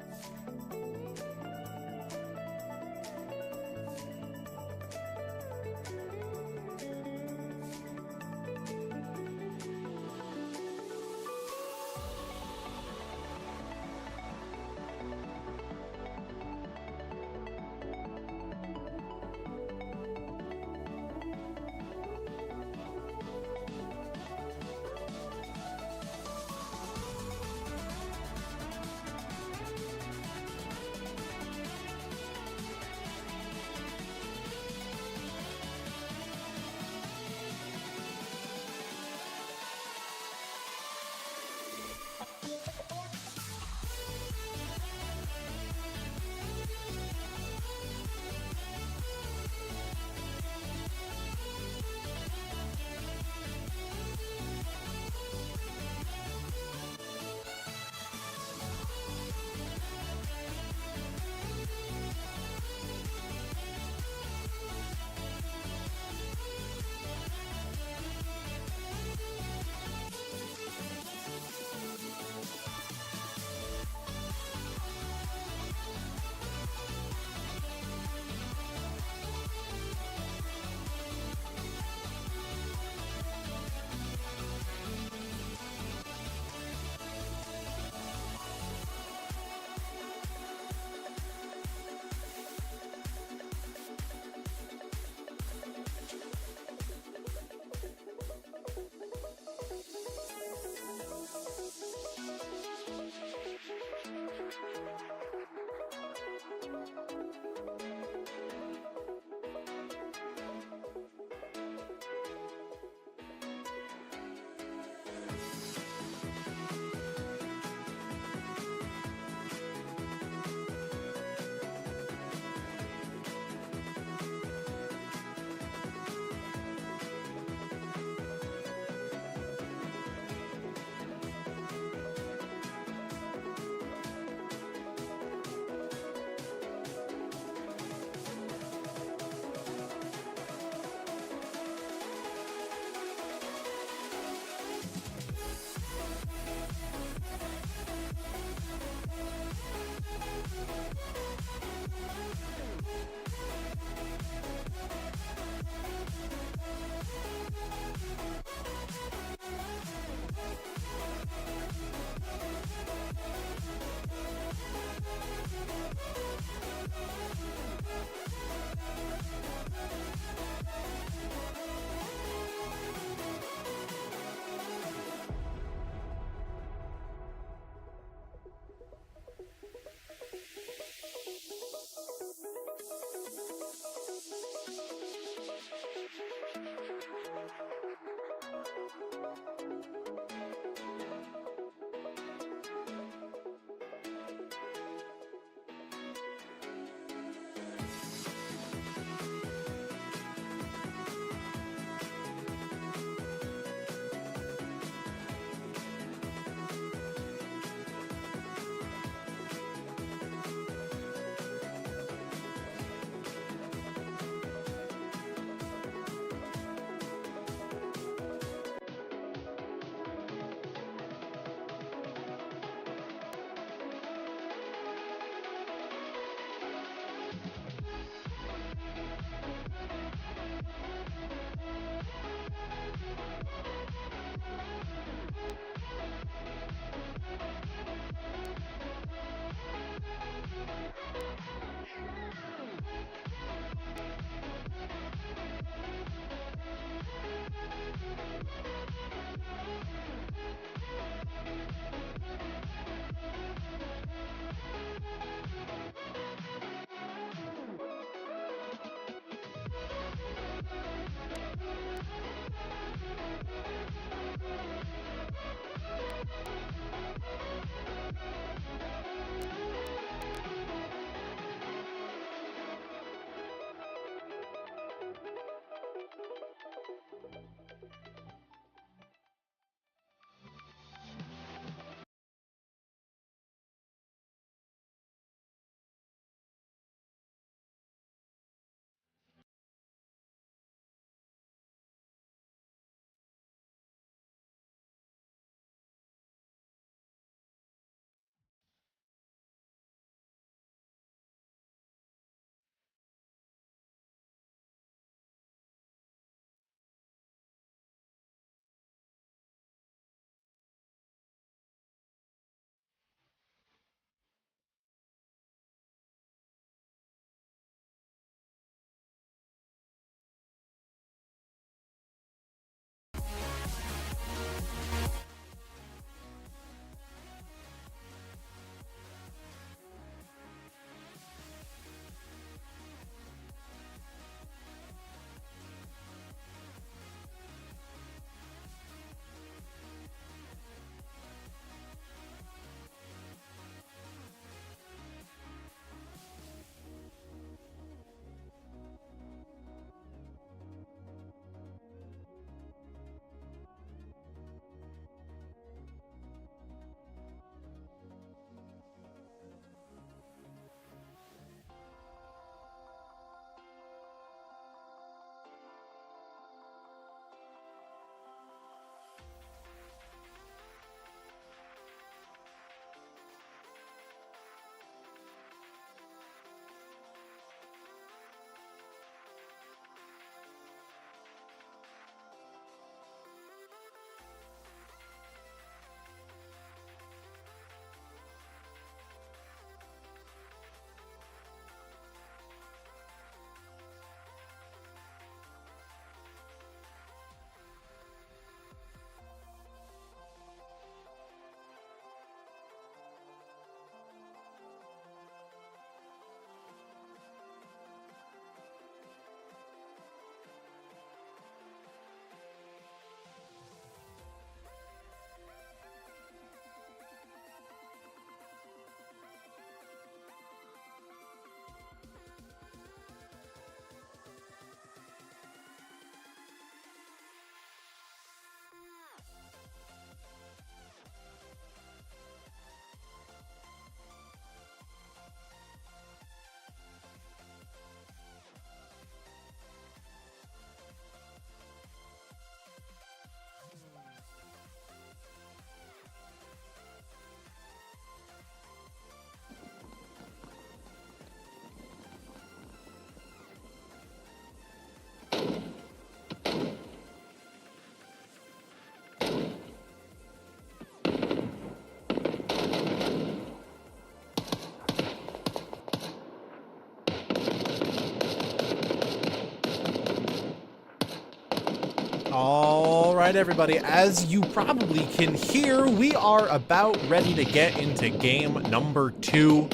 All right, everybody. As you probably can hear, we are about ready to get into game number 2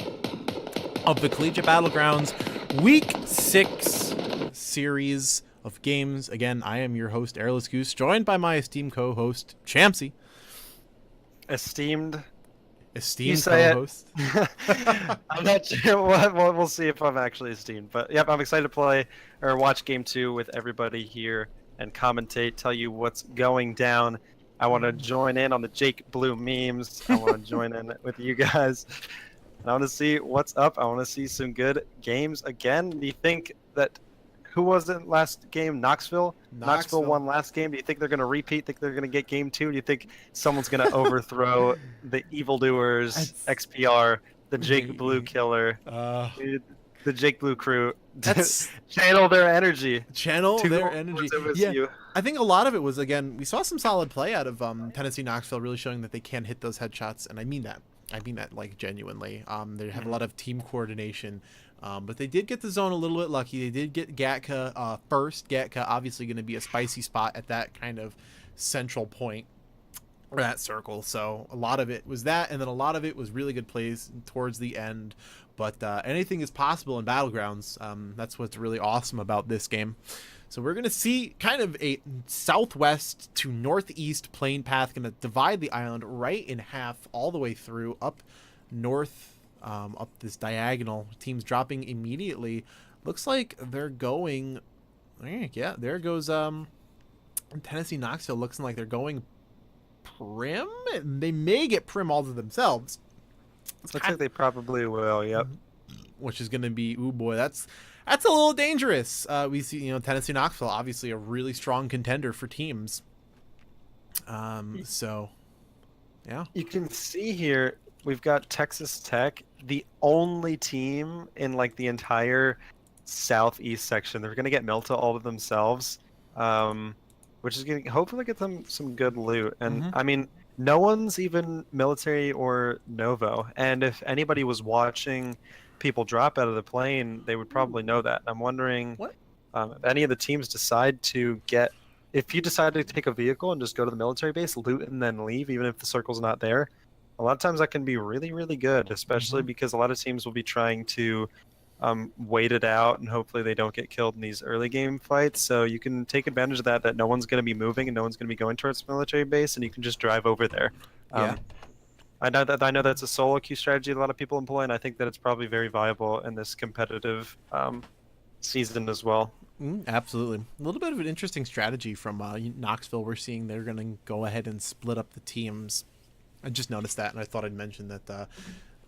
of the Collegiate Battlegrounds Week 6 series of games. Again, I am your host, Airless Goose, joined by my esteemed co-host, Champsy.
Esteemed
co-host.
I'm not sure. We'll see if I'm actually esteemed. But yep, I'm excited to play or watch game 2 with everybody here and commentate, tell you what's going down. I want to join in on the Jake Blue memes. I want to join in with you guys. And I want to see what's up. I want to see some good games again. Do you think that who was it last game? Knoxville won last game. Do you think they're going to repeat? Think they're going to get game 2? Do you think someone's going to overthrow the evildoers, XPR, the Jake Blue killer, the Jake Blue crew? Channel their energy.
Yeah, I think a lot of it was, again, we saw some solid play out of Tennessee Knoxville, really showing that they can hit those headshots, and I mean that like genuinely. They have a lot of team coordination. But they did get the zone a little bit lucky. They did get Gatka first. Gatka obviously going to be a spicy spot at that kind of central point, or that circle. So a lot of it was that, and then a lot of it was really good plays towards the end. But anything is possible in Battlegrounds. That's what's really awesome about this game. So we're going to see kind of a southwest to northeast plane path, going to divide the island right in half all the way through up north. Up this diagonal. Teams dropping immediately. Looks like they're going. Yeah, there goes Tennessee Knoxville. Looks like they're going Prim. They may get Prim all to themselves.
Looks like they probably will. Yep.
Which is going to be, ooh boy, that's a little dangerous. We see, Tennessee Knoxville, obviously a really strong contender for teams. So, yeah.
You can see here. We've got Texas Tech, the only team in like the entire southeast section. They're going to get Milta all to themselves, which is going to hopefully get them some good loot. And I mean, no one's even military or Novo. And if anybody was watching people drop out of the plane, they would probably know that. I'm wondering if any of the teams decide to get. If you decide to take a vehicle and just go to the military base, loot, and then leave, even if the circle's not there. A lot of times that can be really, really good, especially because a lot of teams will be trying to wait it out and hopefully they don't get killed in these early game fights. So you can take advantage of that no one's going to be moving and no one's going to be going towards the military base, and you can just drive over there.
Yeah.
I know that's a solo queue strategy a lot of people employ, and I think that it's probably very viable in this competitive season as well.
Absolutely. A little bit of an interesting strategy from Knoxville. We're seeing they're going to go ahead and split up the teams. I just noticed that, and I thought I'd mention that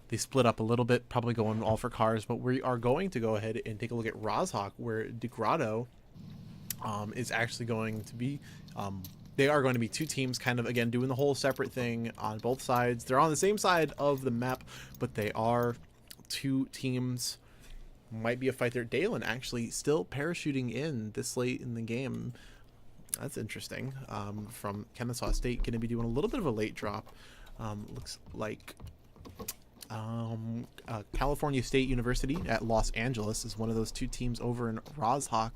they split up a little bit, probably going all for cars, but we are going to go ahead and take a look at Rozhok, where DeGrotto is actually going to be, they are going to be two teams kind of, again, doing the whole separate thing on both sides. They're on the same side of the map, but they are two teams. Might be a fight there. Dalen actually still parachuting in this late in the game. That's interesting. From Kennesaw State, going to be doing a little bit of a late drop. Looks like California State University at Los Angeles is one of those two teams over in Rozhok.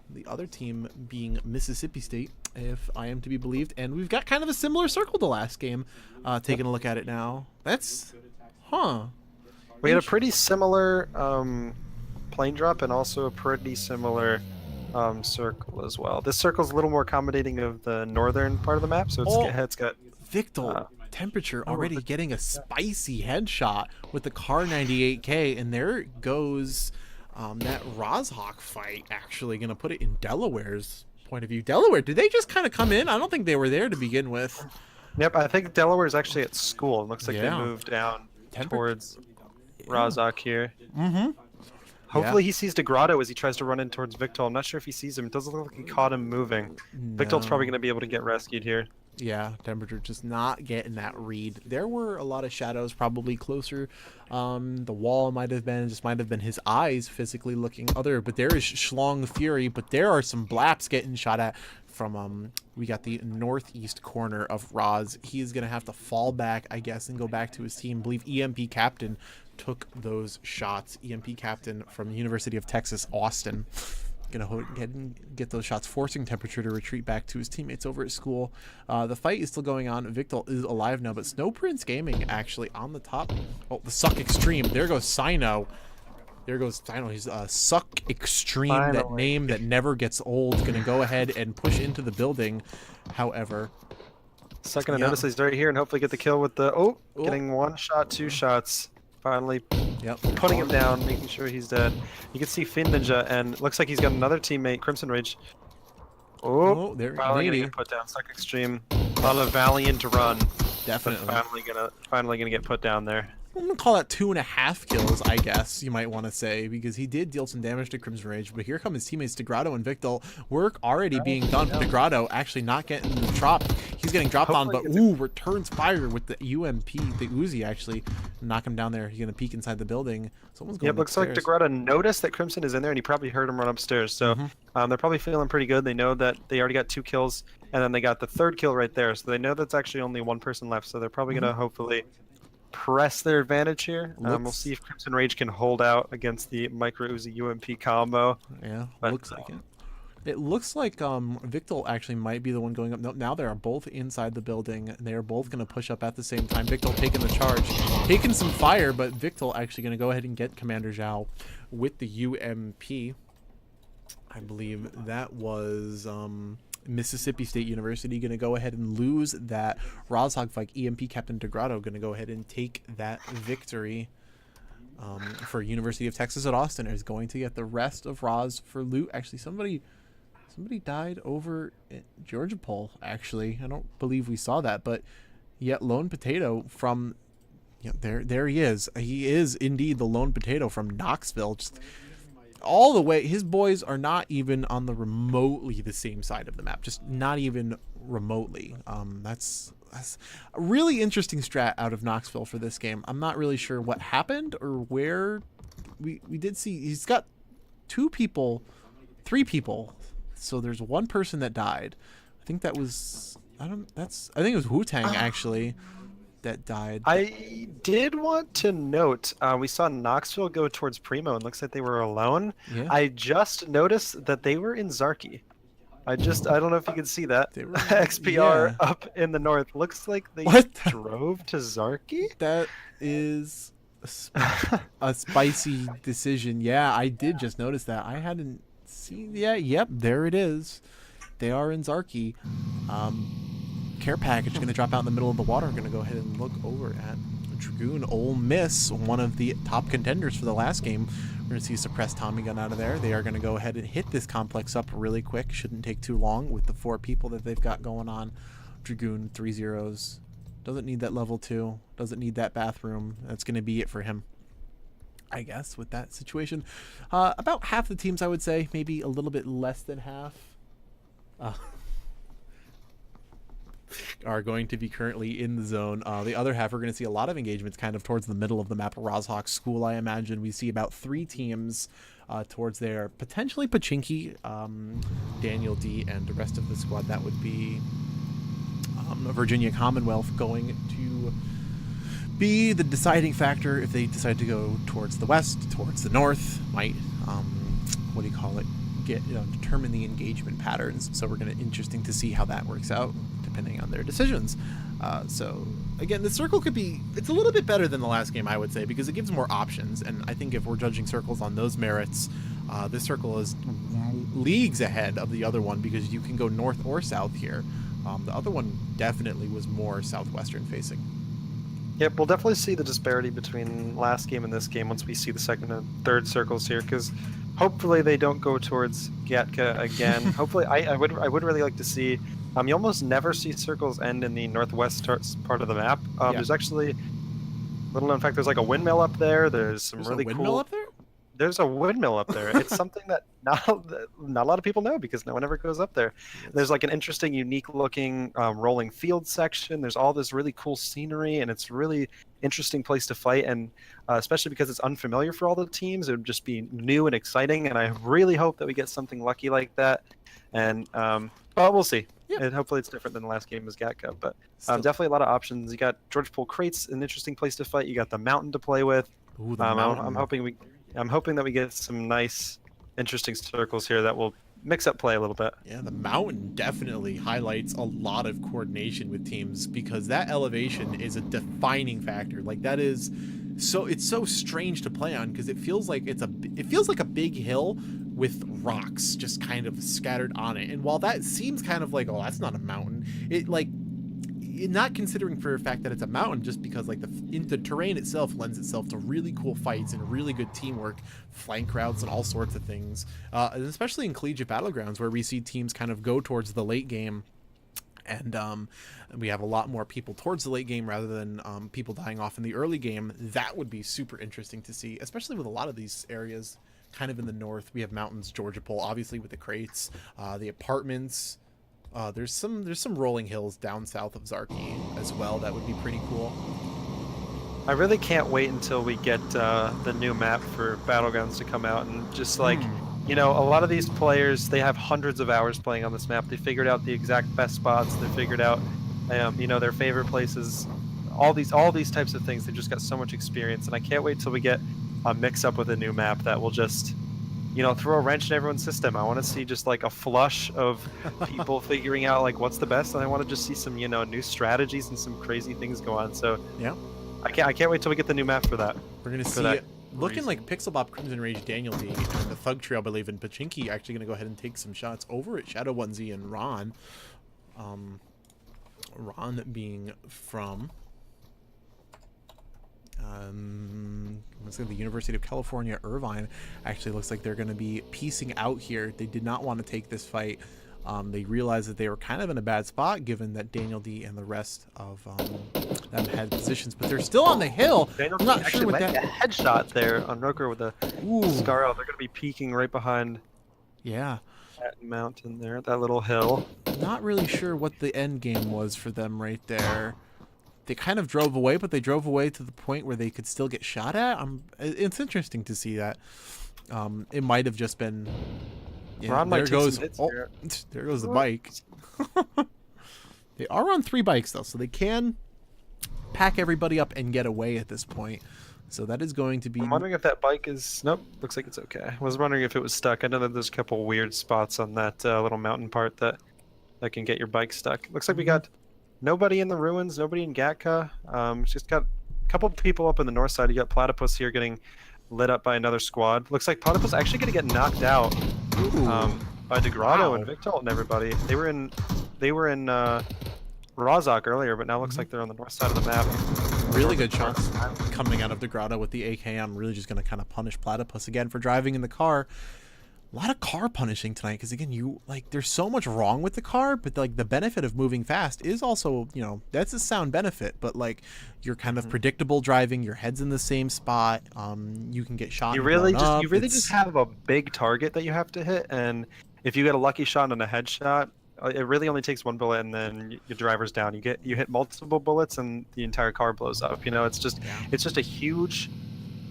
The other team being Mississippi State, if I am to be believed. And we've got kind of a similar circle to last game. Taking a look at it now. That's,
We had a pretty similar plane drop and also a pretty similar circle as well. This circle's a little more accommodating of the northern part of the map, so it's got
Victor Temperature already getting a spicy headshot with the Car 98K, and there goes that Rozhok fight. Actually, gonna put it in Delaware's point of view. Delaware, did they just kind of come in? I don't think they were there to begin with.
Yep, I think Delaware is actually at school. It looks like they moved down towards Rozhok here. Hopefully he sees DeGrotto as he tries to run in towards Victor. I'm not sure if he sees him. It doesn't look like he caught him moving. No. Victor's probably going to be able to get rescued here.
Yeah, Temperature just not getting that read. There were a lot of shadows probably closer. The wall might have been his eyes physically looking other, but there is Schlong Fury, but there are some blaps getting shot at from we got the northeast corner of Roz. He's gonna have to fall back, I guess, and go back to his team. I believe EMP Captain took those shots. EMP Captain from University of Texas, Austin. Gonna get those shots, forcing Temperature to retreat back to his teammates over at school. The fight is still going on. Victor is alive now, but Snow Prince Gaming actually on the top. Oh, the Suck Extreme. There goes Sino. There goes Sino. He's Suck Extreme.
Finally.
That name that never gets old. Gonna go ahead and push into the building. However,
Second, I notice he's right here and hopefully get the kill with the getting 1 shot, 2 shots. Finally putting him down, making sure he's dead. You can see Fin Ninja, and looks like he's got another teammate, Crimson Rage. Oh,
there
finally gonna get put down. Suck Extreme. A lot of valiant run.
Definitely.
Finally gonna get put down there.
I'm gonna call that 2.5 kills, I guess you might want to say, because he did deal some damage to Crimson Rage. But here come his teammates Degrado and Victor. Work already being done. Degrado actually not getting the drop. He's getting dropped on, but returns fire with the UMP. The Uzi actually knock him down there. He's gonna peek inside the building. Someone's going.
Yeah, it looks like Degrado noticed that Crimson is in there, and he probably heard him run upstairs. So they're probably feeling pretty good. They know that they already got 2 kills, and then they got the 3rd kill right there. So they know that's actually only 1 person left. So they're probably gonna hopefully press their advantage here. We'll see if Crimson Rage can hold out against the Micro Uzi UMP combo.
Yeah, looks like it. It looks like Victor actually might be the one going up. No, now they are both inside the building, and they are both going to push up at the same time. Victor taking the charge, taking some fire, but Victor actually going to go ahead and get Commander Zhao with the UMP. I believe that was Mississippi State University going to go ahead and lose that. Rozhog fight. EMP Captain Degrado going to go ahead and take that victory for University of Texas at Austin. Is going to get the rest of Roz for loot. Actually, somebody died over at Georgia Pole. Actually, I don't believe we saw that, but yet Lone Potato from there he is. He is indeed the Lone Potato from Knoxville. Just all the way. His boys are not even on the remotely the same side of the map. Just not even remotely. That's a really interesting strat out of Knoxville for this game. I'm not really sure what happened or where. We did see he's got 3 people. So there's 1 person that died. I think that was I think it was Wu-Tang actually that died.
I did want to note we saw Knoxville go towards Primo and looks like they were alone.
Yeah.
I just noticed that they were in Zarki. I don't know if you can see that.
They were,
XPR up in the north. Looks like they drove to Zarki?
That is a spicy decision. Yeah, I did just notice that. I hadn't seen. Yeah, yep, there it is. They are in Zarki. Care package going to drop out in the middle of the water. I'm going to go ahead and look over at Dragoon. Ole Miss, one of the top contenders for the last game. We're going to see suppressed Tommy gun out of there. They are going to go ahead and hit this complex up really quick. Shouldn't take too long with the 4 people that they've got going on. Dragoon, 3 zeros. Doesn't need that level 2. Doesn't need that bathroom. That's going to be it for him, I guess, with that situation. About half the teams, I would say. Maybe a little bit less than half. Are going to be currently in the zone. The other half, we're going to see a lot of engagements kind of towards the middle of the map. Rozhawk School, I imagine. We see about 3 teams towards there. Potentially Pachinki, Daniel D, and the rest of the squad. That would be Virginia Commonwealth going to be the deciding factor if they decide to go towards the west, towards the north. Might, what do you call it? Determine the engagement patterns. So we're going to interesting to see how that works out depending on their decisions. So again, the circle could be, it's a little bit better than the last game, I would say, because it gives more options. And I think if we're judging circles on those merits, this circle is leagues ahead of the other one because you can go north or south here. The other one definitely was more southwestern facing.
Yep, we'll definitely see the disparity between last game and this game once we see the second and third circles here, because hopefully they don't go towards Gatka again. Hopefully, I would really like to see. You almost never see circles end in the northwest part of the map. There's actually little known fact. There's like a windmill up there. There's really cool.
Windmill up there?
There's a windmill up there. It's something that not a lot of people know because no one ever goes up there. There's like an interesting, unique-looking rolling field section. There's all this really cool scenery, and it's a really interesting place to fight. And especially because it's unfamiliar for all the teams, it would just be new and exciting. And I really hope that we get something lucky like that. And well, we'll see. Yeah. And hopefully it's different than the last game as Gatka. But definitely a lot of options. You got George Pool Crates, an interesting place to fight. You got the mountain to play with.
Ooh,
I'm hoping that we get some nice interesting circles here that will mix up play a little bit.
Yeah, the mountain definitely highlights a lot of coordination with teams because that elevation is a defining factor. Like that is so it's so strange to play on because it feels like a big hill with rocks just kind of scattered on it. And while that seems kind of like, oh, that's not a mountain, it like not considering for the fact that it's a mountain, just because like the terrain itself lends itself to really cool fights and really good teamwork, flank routes, and all sorts of things. And especially in collegiate battlegrounds, where we see teams kind of go towards the late game, and we have a lot more people towards the late game rather than people dying off in the early game. That would be super interesting to see, especially with a lot of these areas kind of in the north. We have mountains, Georgia Pole, obviously with the crates, the apartments. There's some rolling hills down south of Zarki as well. That would be pretty cool.
I really can't wait until we get the new map for Battlegrounds to come out, and just like, you know, a lot of these players, they have hundreds of hours playing on this map. They figured out the exact best spots. They figured out, you know, their favorite places. All these types of things. They've just got so much experience, and I can't wait till we get a mix up with a new map that will just, you know, throw a wrench in everyone's system. I want to see just like a flush of people figuring out like what's the best, and I want to just see some, you know, new strategies and some crazy things go on. So
yeah,
I can't wait till we get the new map for that.
We're gonna see it looking like Pixelbop, Crimson Rage, Daniel D, and the Thug Trio, I believe, and Pachinki actually gonna go ahead and take some shots over at Shadow Onesie and Ron. Ron being from let's say the University of California, Irvine. Actually looks like they're going to be piecing out here. They did not want to take this fight. They realized that they were kind of in a bad spot given that Daniel D and the rest of them had positions, but they're still on the hill.
Daniel
I'm
D
not sure what that
a headshot there on Roker with a scar out. They're going to be peeking right behind that mountain there, that little hill.
Not really sure what the end game was for them right there. They kind of drove away, but they drove away to the point where they could still get shot at. It's interesting to see that. It might have just been. Yeah, there goes. There goes the bike. They are on 3 bikes though, so they can pack everybody up and get away at this point. So that is going to be.
I'm wondering if that bike is. Nope, looks like it's okay. I was wondering if it was stuck. I know that there's a couple weird spots on that little mountain part that can get your bike stuck. Looks like we got. Nobody in the ruins, nobody in Gatka. She's got a couple people up in the north side. You got Platypus here getting lit up by another squad. Looks like Platypus actually going to get knocked out by Degrado and Victol and everybody. They were in Razak earlier, but now looks like they're on the north side of the map.
Really good shots coming out of Degrado with the AK. I'm really just going to kind of punish Platypus again for driving in the car. A lot of car punishing tonight because again, there's so much wrong with the car, but like the benefit of moving fast is also, you know, that's a sound benefit, but like you're kind of predictable driving, your head's in the same spot, you can get shot.
You really just have a big target that you have to hit, and if you get a lucky shot and a headshot, it really only takes 1 bullet and then your driver's down. You hit multiple bullets and the entire car blows up. You know, it's just a huge.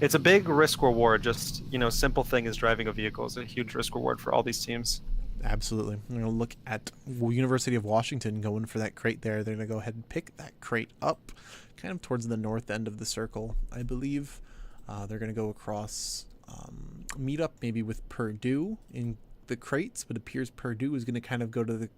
It's a big risk reward. Just, you know, simple thing is driving a vehicle is a huge risk reward for all these teams.
Absolutely. I'm going to look at University of Washington going for that crate there. They're going to go ahead and pick that crate up kind of towards the north end of the circle, I believe. They're going to go across, meet up maybe with Purdue in the crates, but it appears Purdue is going to kind of go to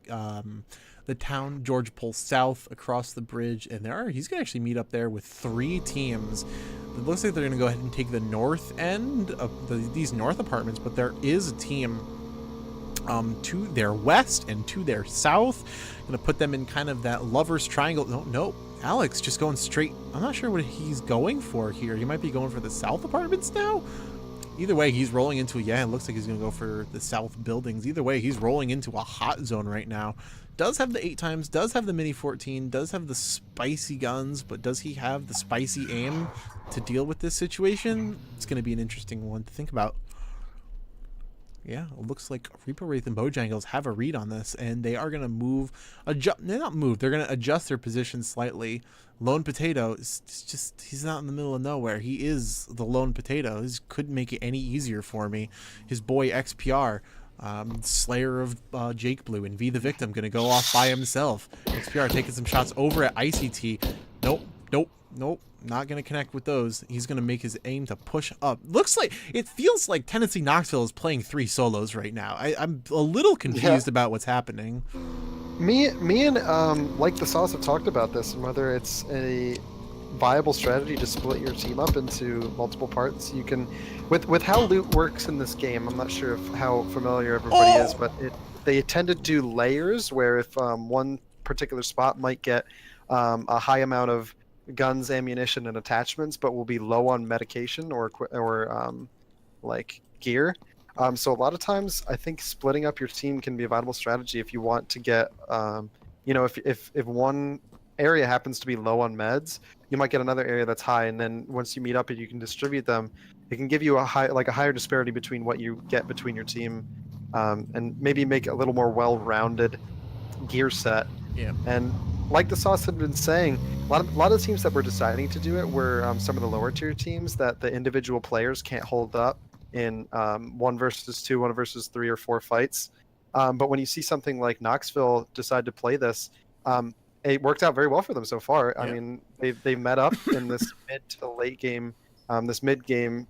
the town, Georgia Pole South, across the bridge, and he's going to actually meet up there with 3 teams. It looks like they're going to go ahead and take the north end of these north apartments, but there is a team to their west and to their south. Going to put them in kind of that lover's triangle. No, Alex just going straight. I'm not sure what he's going for here. He might be going for the south apartments now. Either way, he's rolling into it looks like he's going to go for the south buildings. Either way, he's rolling into a hot zone right now. Does have the 8x, does have the Mini 14, does have the spicy guns, but does he have the spicy aim to deal with this situation? It's going to be an interesting one to think about. Yeah, it looks like Reaper Wraith and Bojangles have a read on this, and they are going to they're going to adjust their position slightly. Lone Potato is just, he's not in the middle of nowhere. He is the Lone Potato. This couldn't make it any easier for me. His boy XPR, Slayer of Jake Blue, and V the Victim going to go off by himself. XPR taking some shots over at ICT. Nope. Nope. Nope. Not going to connect with those. He's going to make his aim to push up. It feels like Tennessee Knoxville is playing 3 solos right now. I'm a little confused about what's happening.
Me and like the Sauce have talked about this, and whether it's a viable strategy to split your team up into multiple parts. You can, with how loot works in this game, I'm not sure how familiar everybody is, but they tend to do layers where if one particular spot might get a high amount of guns, ammunition, and attachments, but will be low on medication or like gear. So a lot of times, I think splitting up your team can be a viable strategy if you want to get, if one area happens to be low on meds, you might get another area that's high, and then once you meet up and you can distribute them, it can give you a higher disparity between what you get between your team, and maybe make a little more well-rounded gear set.
Yeah.
And like the Sauce had been saying, a lot of teams that were deciding to do it were some of the lower tier teams that the individual players can't hold up in 1 versus 2, 1 versus 3 or 4 fights. But when you see something like Knoxville decide to play this, it worked out very well for them so far. Yeah. I mean, they met up in this mid to late game, this mid game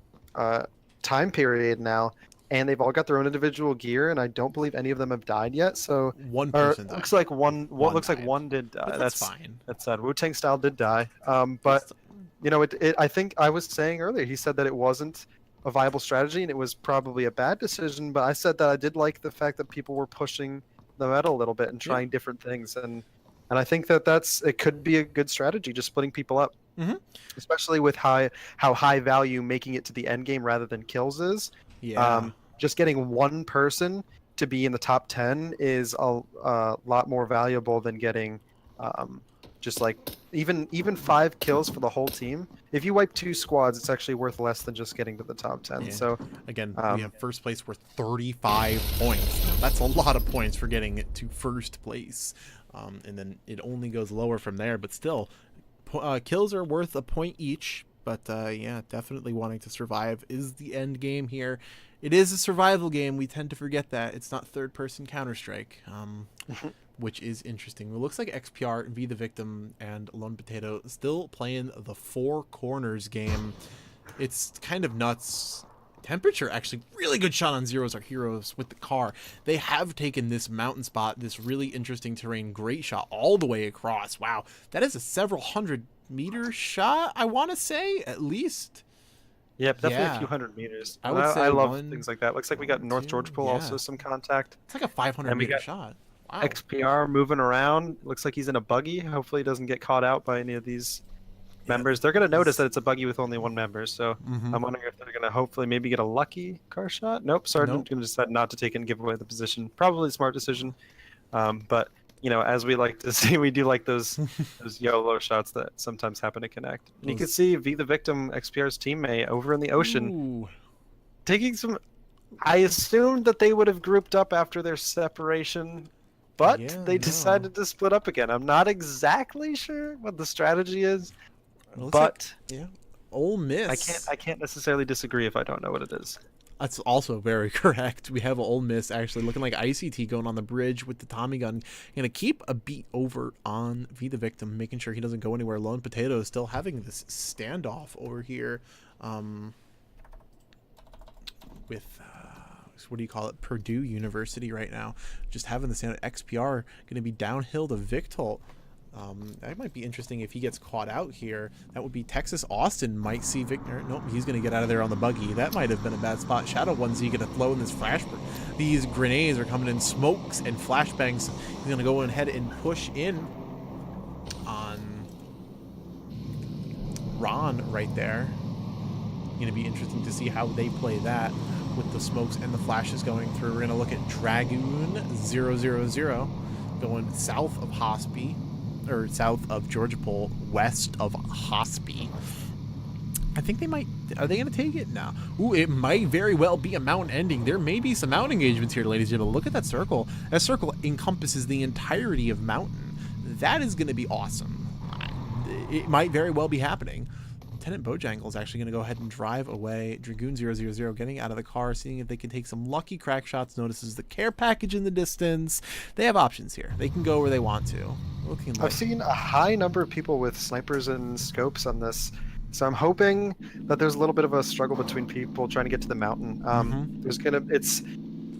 time period now, and they've all got their own individual gear, and I don't believe any of them have died yet. So
one person died.
Looks like one like one did die.
That's fine.
That's sad. Wu-Tang Style did die. But I think I was saying earlier, he said that it wasn't a viable strategy and it was probably a bad decision, but I said that I did like the fact that people were pushing the meta a little bit and trying different things, and I think that it could be a good strategy, just splitting people up, especially with how high value making it to the end game rather than kills is. Just getting one person to be in the top 10 is a lot more valuable than getting just like even 5 kills for the whole team. If you wipe 2 squads, it's actually worth less than just getting to the top 10. Yeah. So
again, we have first place worth 35 points. That's a lot of points for getting it to first place. And then it only goes lower from there, but still, kills are worth a point each. But yeah, definitely wanting to survive is the end game here. It is a survival game. We tend to forget that. It's not third-person Counter-Strike, which is interesting. It looks like XPR, Be the Victim, and Lone Potato still playing the 4 corners game. It's kind of nuts. Temperature, actually, really good shot on Zeros, our heroes, with the car. They have taken this mountain spot, this really interesting terrain. Great shot all the way across. Wow, that is a several 100-meter shot, I want to say, at least.
Yeah, definitely a few 100 meters.
I would say
I love things like that. Looks like we got North Georgia Pool also some contact.
It's like a 500-meter shot. Wow.
XPR moving around. Looks like he's in a buggy. Hopefully he doesn't get caught out by any of these members. They're going to notice that it's a buggy with only 1 member, so I'm wondering if they're going to hopefully maybe get a lucky car shot. Nope, Sergeant's going to decide not to take it and give away the position. Probably a smart decision. But, as we like to see, we do like those YOLO shots that sometimes happen to connect. And you can see Be the Victim, XPR's teammate, over in the ocean, taking some... I assumed that they would have grouped up after their separation, but they decided to split up again. I'm not exactly sure what the strategy is. But
Ole Miss.
I can't necessarily disagree if I don't know what it is.
That's also very correct. We have Ole Miss actually looking like ICT going on the bridge with the Tommy gun. Gonna keep a beat over on Be the Victim, making sure he doesn't go anywhere. Lone Potato is still having this standoff over here with what do you call it? Purdue University right now. Just having the standoff. XPR gonna be downhill to Victol. That might be interesting if he gets caught out here. That would be Texas Austin might see Victor. Nope, he's going to get out of there on the buggy. That might have been a bad spot. Shadow Onesie going to throw in this flash. These grenades are coming in smokes and flashbangs. He's going to go ahead and push in on Ron right there. Going to be interesting to see how they play that with the smokes and the flashes going through. We're going to look at Dragoon 000 going south of Hospy. Or south of Georgia Pole, west of Hospy. I think they might... Are they going to take it? No. Ooh, it might very well be a mountain ending. There may be some mountain engagements here, ladies and gentlemen. Look at that circle. That circle encompasses the entirety of mountain. That is going to be awesome. It might very well be happening. Lieutenant Bojangle is actually going to go ahead and drive away. Dragoon 000 getting out of the car, seeing if they can take some lucky crack shots. Notices the care package in the distance. They have options here. They can go where they want to. Looking
I've
like
seen a high number of people with snipers and scopes on this, so I'm hoping that there's a little bit of a struggle between people trying to get to the mountain. It's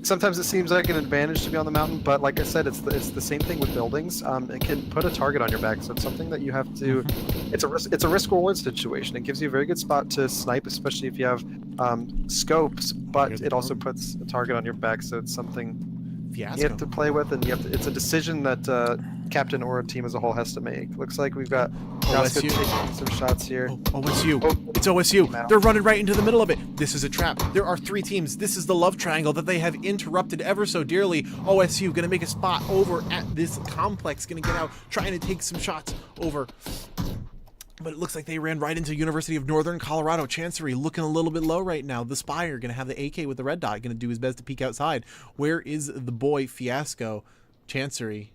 sometimes it seems like an advantage to be on the mountain, but like I said, it's the same thing with buildings. It can put a target on your back, so it's something that you have to. It's a risk reward situation. It gives you a very good spot to snipe, especially if you have scopes, but it also puts a target on your back, so it's something you have to play with, and it's a decision that captain or a team as a whole has to make. Looks like we've got
OSU
taking some shots here.
OSU.
Oh,
It's OSU. They're running right into the middle of it. This is a trap. There are 3 teams. This is the love triangle that they have interrupted ever so dearly. OSU going to make a spot over at this complex, going to get out, trying to take some shots over. But it looks like they ran right into University of Northern Colorado. Chancery looking a little bit low right now. The Spire going to have the AK with the red dot, going to do his best to peek outside. Where is the boy Fiasco? Chancery.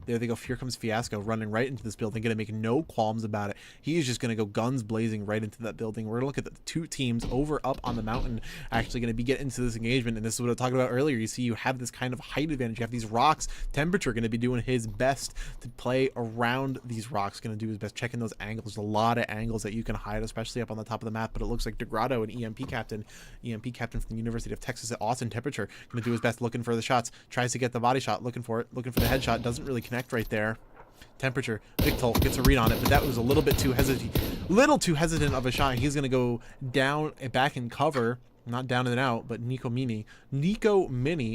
There they go. Here comes Fiasco running right into this building. Going to make no qualms about it. He is just going to go guns blazing right into that building. We're going to look at the 2 teams over up on the mountain actually going to be getting into this engagement. And this is what I talked about earlier. You see you have this kind of height advantage. You have these rocks. Temperature going to be doing his best to play around these rocks. Going to do his best checking those angles. There's a lot of angles that you can hide, especially up on the top of the map. But it looks like DeGrotto, an EMP captain from the University of Texas at Austin. Temperature going to do his best looking for the shots. Tries to get the body shot, looking for it, looking for the headshot. Doesn't really connect right there. Temperature. Victor gets a read on it, but that was a little too hesitant of a shot. He's going to go down and back in cover. Not down and out, but Nico Mini,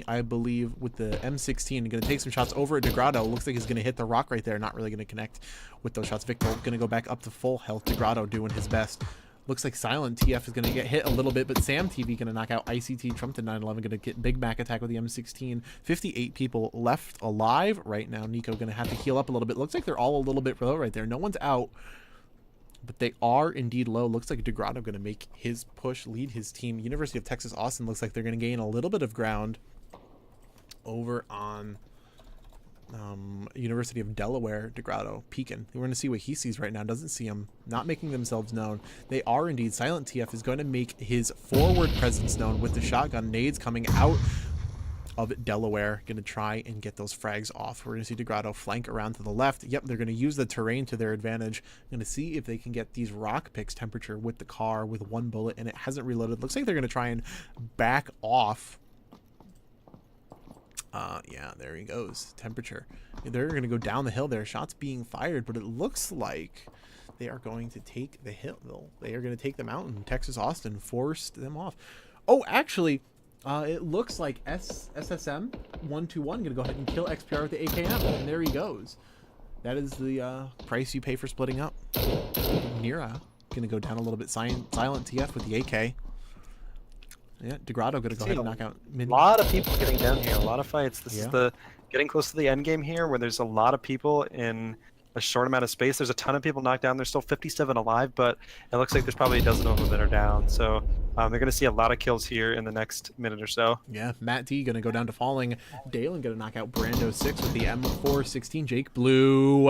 I believe, with the M16, going to take some shots over at DeGrotto. Looks like he's going to hit the rock right there. Not really going to connect with those shots. Victor going to go back up to full health. DeGrotto doing his best. Looks like Silent TF is going to get hit a little bit, but Sam TV going to knock out ICT. Trump to 911 going to get Big Mac attack with the M16. 58 people left alive right now. Nico going to have to heal up a little bit. Looks like they're all a little bit low right there. No one's out, but they are indeed low. Looks like DeGrotto going to make his push, lead his team. University of Texas Austin looks like they're going to gain a little bit of ground over on University of Delaware. DeGrotto peeking. We're going to see what he sees right now. Doesn't see him. Not making themselves known. They are indeed. Silent TF is going to make his forward presence known with the shotgun nades coming out of Delaware. Going to try and get those frags off. We're going to see DeGrotto flank around to the left. Yep, they're going to use the terrain to their advantage. Going to see if they can get these rock picks. Temperature with the car with 1 bullet, and it hasn't reloaded. Looks like they're going to try and back off. Yeah, there he goes. Temperature. They're going to go down the hill there. Shots being fired, but it looks like they are going to take the hill. They are going to take the mountain. Texas Austin forced them off. Oh, actually, it looks like SSM 121 going to go ahead and kill XPR with the AKM, and there he goes. That is the price you pay for splitting up. Nira going to go down a little bit. Silent TF with the AK. Yeah, DeGrotto going to go ahead and knock out Mini.
A lot of people getting down here. A lot of fights. This is the getting close to the end game here, where there's a lot of people in a short amount of space. There's a ton of people knocked down. There's still 57 alive, but it looks like there's probably a dozen of them that are down. So they're going to see a lot of kills here in the next minute or so.
Yeah, Matt D going to go down to falling. Dalen going to knock out Brando 6 with the M416. Jake Blue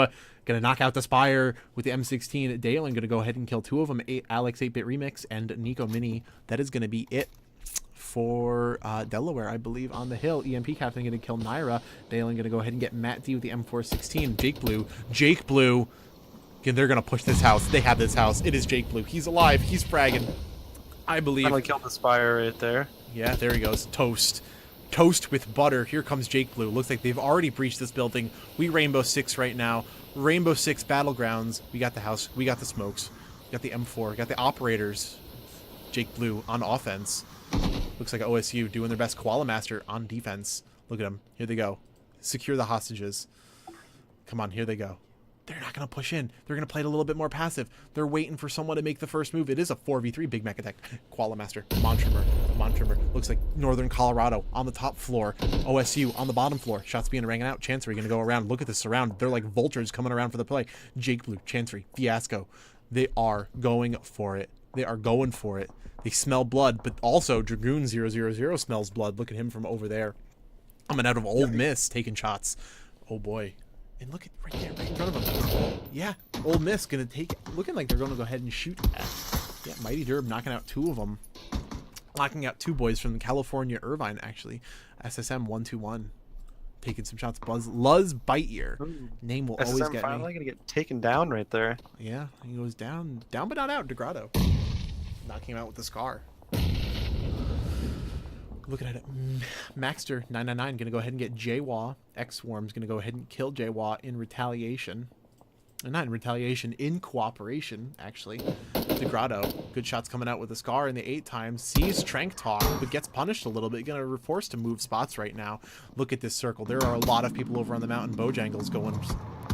going to knock out the Spire with the M16. Dalen going to go ahead and kill 2 of them. Alex 8-Bit Remix and Nico Mini. That is going to be it for Delaware, I believe, on the hill. EMP Captain going to kill Naira. Dalen going to go ahead and get Matt D with the M416. Jake Blue. Again, they're going to push this house. They have this house. It is Jake Blue. He's alive. He's fragging. I believe.
Finally killed the Spire right there.
Yeah, there he goes. Toast with butter. Here comes Jake Blue. Looks like they've already breached this building. We Rainbow 6 right now. Rainbow 6 Battlegrounds. We got the house. We got the smokes. We got the M4. We got the operators. Jake Blue on offense. Looks like OSU doing their best. Koala Master on defense. Look at them. Here they go. Secure the hostages. Come on, here they go. They're not going to push in. They're going to play it a little bit more passive. They're waiting for someone to make the first move. It is a 4v3 Big Mac attack. Koala Master. Montrimmer. Looks like Northern Colorado on the top floor. OSU on the bottom floor. Shots being rang out. Chancery going to go around. Look at this surround. They're like vultures coming around for the play. Jake Blue, Chancery, Fiasco. They are going for it. They smell blood, but also Dragoon 000 smells blood. Look at him from over there. Coming out of Old Miss, taking shots. Oh boy. And look at right there, right in front of him. Yeah, Old Miss gonna take, looking like they're gonna go ahead and shoot at. Yeah, Mighty Derb knocking out 2 of them. Knocking out 2 boys from California Irvine, actually. SSM 121. taking some shots. Luz Bite Ear.
Ooh.
Name will always
SSM
get
finally
me.
gonna get taken down right there.
Yeah, he goes down but not out. Degrado knocking him out with the scar. Looking at it, Maxter 999 gonna go ahead and get Jwa. X-Worm's gonna go ahead and kill Jwa in retaliation. Not in retaliation, in cooperation, actually. Degrado, good shots coming out with a scar in the 8 times. Sees Trank Talk, but gets punished a little bit. Gonna be forced to move spots right now. Look at this circle. There are a lot of people over on the mountain. Bojangles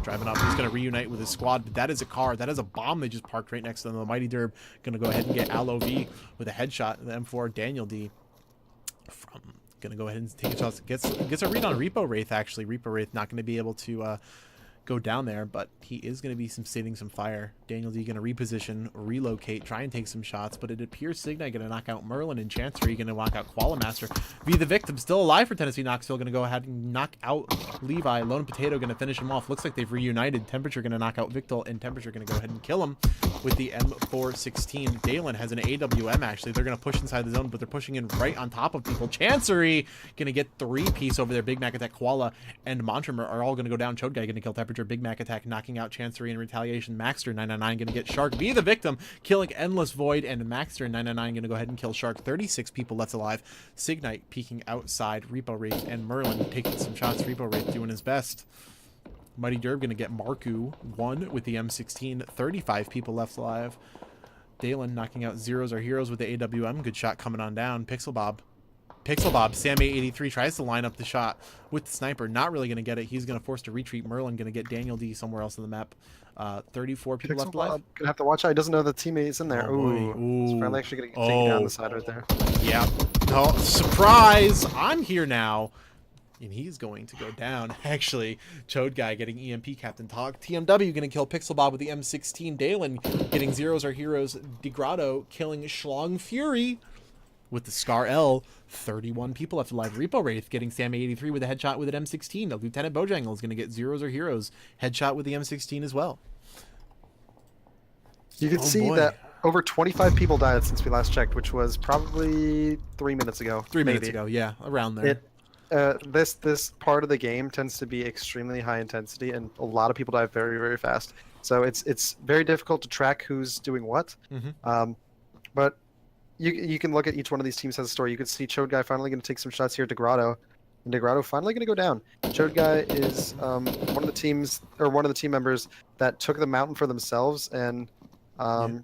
driving up. He's gonna reunite with his squad, but that is a car. That is a bomb they just parked right next to them. The Mighty Derb gonna go ahead and get Aloe V with a headshot. The M4 Daniel D gonna go ahead and take a shot. Gets a read on Repo Wraith, actually. Repo Wraith not gonna be able to go down there, but he is going to be sitting some fire. Daniel D going to reposition, relocate, try and take some shots, but it appears Signite going to knock out Merlin and Chancery going to knock out Qualimaster. Be the victim, still alive for Tennessee Knoxville, going to go ahead and knock out Levi. Lone Potato going to finish him off. Looks like they've reunited. Temperature going to knock out Victor, and Temperature going to go ahead and kill him with the M416. Dalen has an AWM, actually. They're going to push inside the zone, but they're pushing in right on top of people. Chancery going to get 3-piece over there. Big Mac Attack, Koala, and Montremer are all going to go down. Chode Guy going to kill Temperature. Big Mac Attack knocking out Chancery in retaliation. Maxter 999 going to get Shark. Be the victim, killing Endless Void, and Maxter 999 going to go ahead and kill Shark. 36 people left alive. Signite peeking outside. Repo Wraith and Merlin taking some shots. Repo Wraith doing his best. Mighty Derb going to get Marku 1 with the M16. 35 people left alive. Dalen knocking out Zeros Are Heroes with the AWM. Good shot coming on down. Pixel Bob, Sam 883 tries to line up the shot with the sniper. Not really going to get it. He's going to force to retreat. Merlin going to get Daniel D somewhere else on the map. 34 people left alive.
Gonna have to watch out. He doesn't know the teammate's in there.
Oh,
Ooh. He's finally actually gonna get taken down the side right there.
Yeah. No, surprise! I'm here now. And he's going to go down. Actually, Chode Guy getting EMP Captain Talk. TMW going to kill Pixel Bob with the M16. Dalen getting Zeros Are Heroes. Degrado killing Schlong Fury with the Scar L. 31 people left alive. Repo Wraith getting Sam 83 with a headshot with an M16. The Lieutenant Bojangle is going to get Zeros Are Heroes. Headshot with the M16 as well.
You can see that over 25 people died since we last checked, which was probably 3 minutes ago.
3 minutes ago, yeah, around there.
This part of the game tends to be extremely high intensity, and a lot of people die very, very fast. So it's very difficult to track who's doing what. But you can look at each one of these teams has a story. You can see Chode Guy finally going to take some shots here at Degrado, and Degrado finally going to go down. Chode Guy is one of the team members that took the mountain for themselves and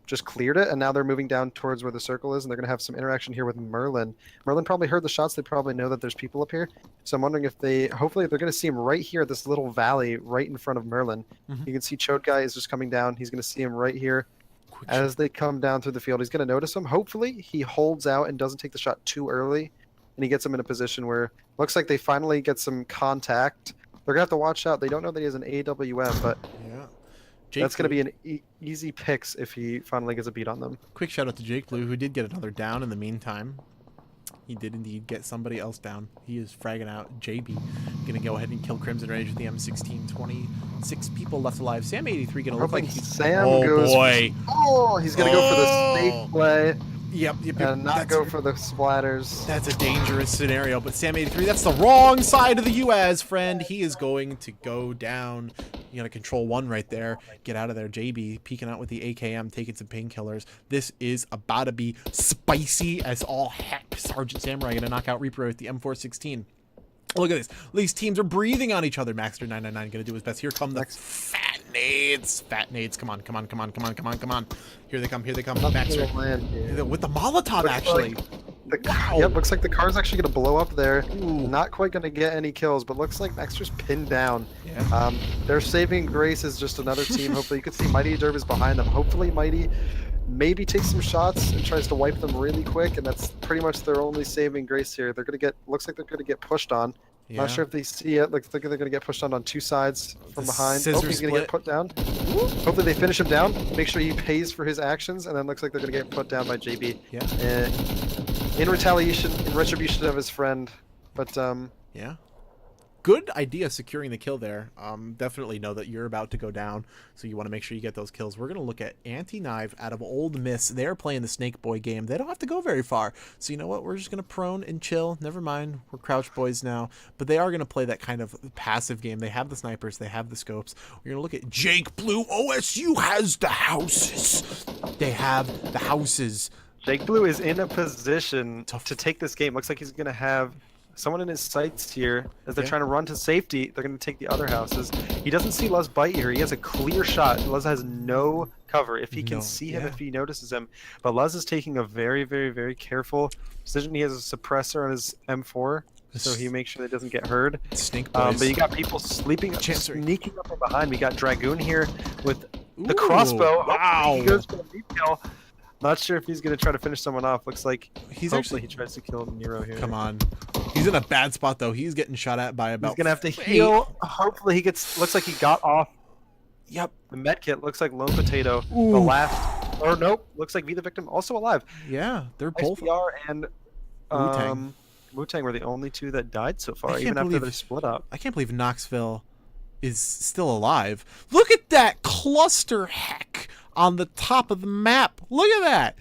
just cleared it, and now they're moving down towards where the circle is, and they're going to have some interaction here with Merlin. Merlin probably heard the shots. They probably know that there's people up here. So I'm wondering if hopefully they're going to see him right here at this little valley right in front of Merlin. You can see Chode Guy is just coming down. He's going to see him right here. As they come down through the field, he's going to notice him. Hopefully he holds out and doesn't take the shot too early, and he gets him in a position where looks like they finally get some contact. They're going to have to watch out. They don't know that he has an AWM, but
yeah.
That's going to be an easy picks if he finally gets a beat on them.
Quick shout out to Jake Blue, who did get another down in the meantime. He did indeed get somebody else down. He is fragging out JB. Going to go ahead and kill Crimson Rage with the M16. 26 people left alive. Sam 83 going to look like he's...
Sam
goes... boy.
He's going to go for the safe play.
Yep.
And not go for the splatters.
That's a dangerous scenario, but Sam 83, that's the wrong side of the UAS, friend. He is going to go down. You got to control 1 right there. Get out of there. JB peeking out with the AKM, taking some painkillers. This is about to be spicy as all heck. Sergeant Samurai going to knock out Reaper with the M416. Look at this. These teams are breathing on each other. Maxter 999 going to do his best. Here come the fat nades. Fat nades. Come on. Here they come. Maxter. With the Molotov, actually.
Wow. Yep, looks like the car's actually going to blow up there. Ooh. Not quite going to get any kills, but looks like Maxter's pinned down. Yeah. Their saving grace is just another team. Hopefully, you can see Mighty Derb is behind them. Hopefully, Mighty maybe takes some shots and tries to wipe them really quick, and that's pretty much their only saving grace here. They're going to get, looks like they're going to get pushed on. Yeah. Not sure if they see it. Looks like they're going to get pushed on 2 sides from behind. He's going to get put down. Hopefully they finish him down. Make sure he pays for his actions, and then looks like they're going to get put down by JB.
Yeah.
In retaliation, in retribution of his friend. But
yeah. good idea securing the kill there. Definitely know that you're about to go down, so you want to make sure you get those kills. We're going to look at Anti-Knife out of Old Miss. They're playing the Snake Boy game. They don't have to go very far. So you know what? We're just going to prone and chill. Never mind. We're Crouch Boys now. But they are going to play that kind of passive game. They have the snipers. They have the scopes. We're going to look at Jake Blue. OSU has the houses. They have the houses.
Jake Blue is in a position to take this game. Looks like he's going to have someone in his sights here as they're trying to run to safety. They're going to take the other houses. He doesn't see Luz bite here. He has a clear shot. Luz has no cover if he can see him, if he notices him. But Luz is taking a very, very, very careful decision. He has a suppressor on his M4, so he makes sure that it doesn't get heard.
Stink boys.
But you got people sneaking up from behind. We got Dragoon here with the crossbow.
Wow.
He goes for the lead kill. Not sure if he's going to try to finish someone off. Looks like hopefully he tries to kill Nero here.
Come on. He's in a bad spot, though. He's getting shot at by about...
He's going to have to heal. Hopefully he gets... Looks like he got off.
Yep.
The med kit looks like Lone Potato. The last... Or nope. Looks like Be the Victim also alive.
Yeah, they're both...
SBR and
Wu-Tang.
Wu-Tang were the only two that died so far, even after they split up.
I can't believe Knoxville is still alive. Look at that cluster heck on the top of the map. Look at that.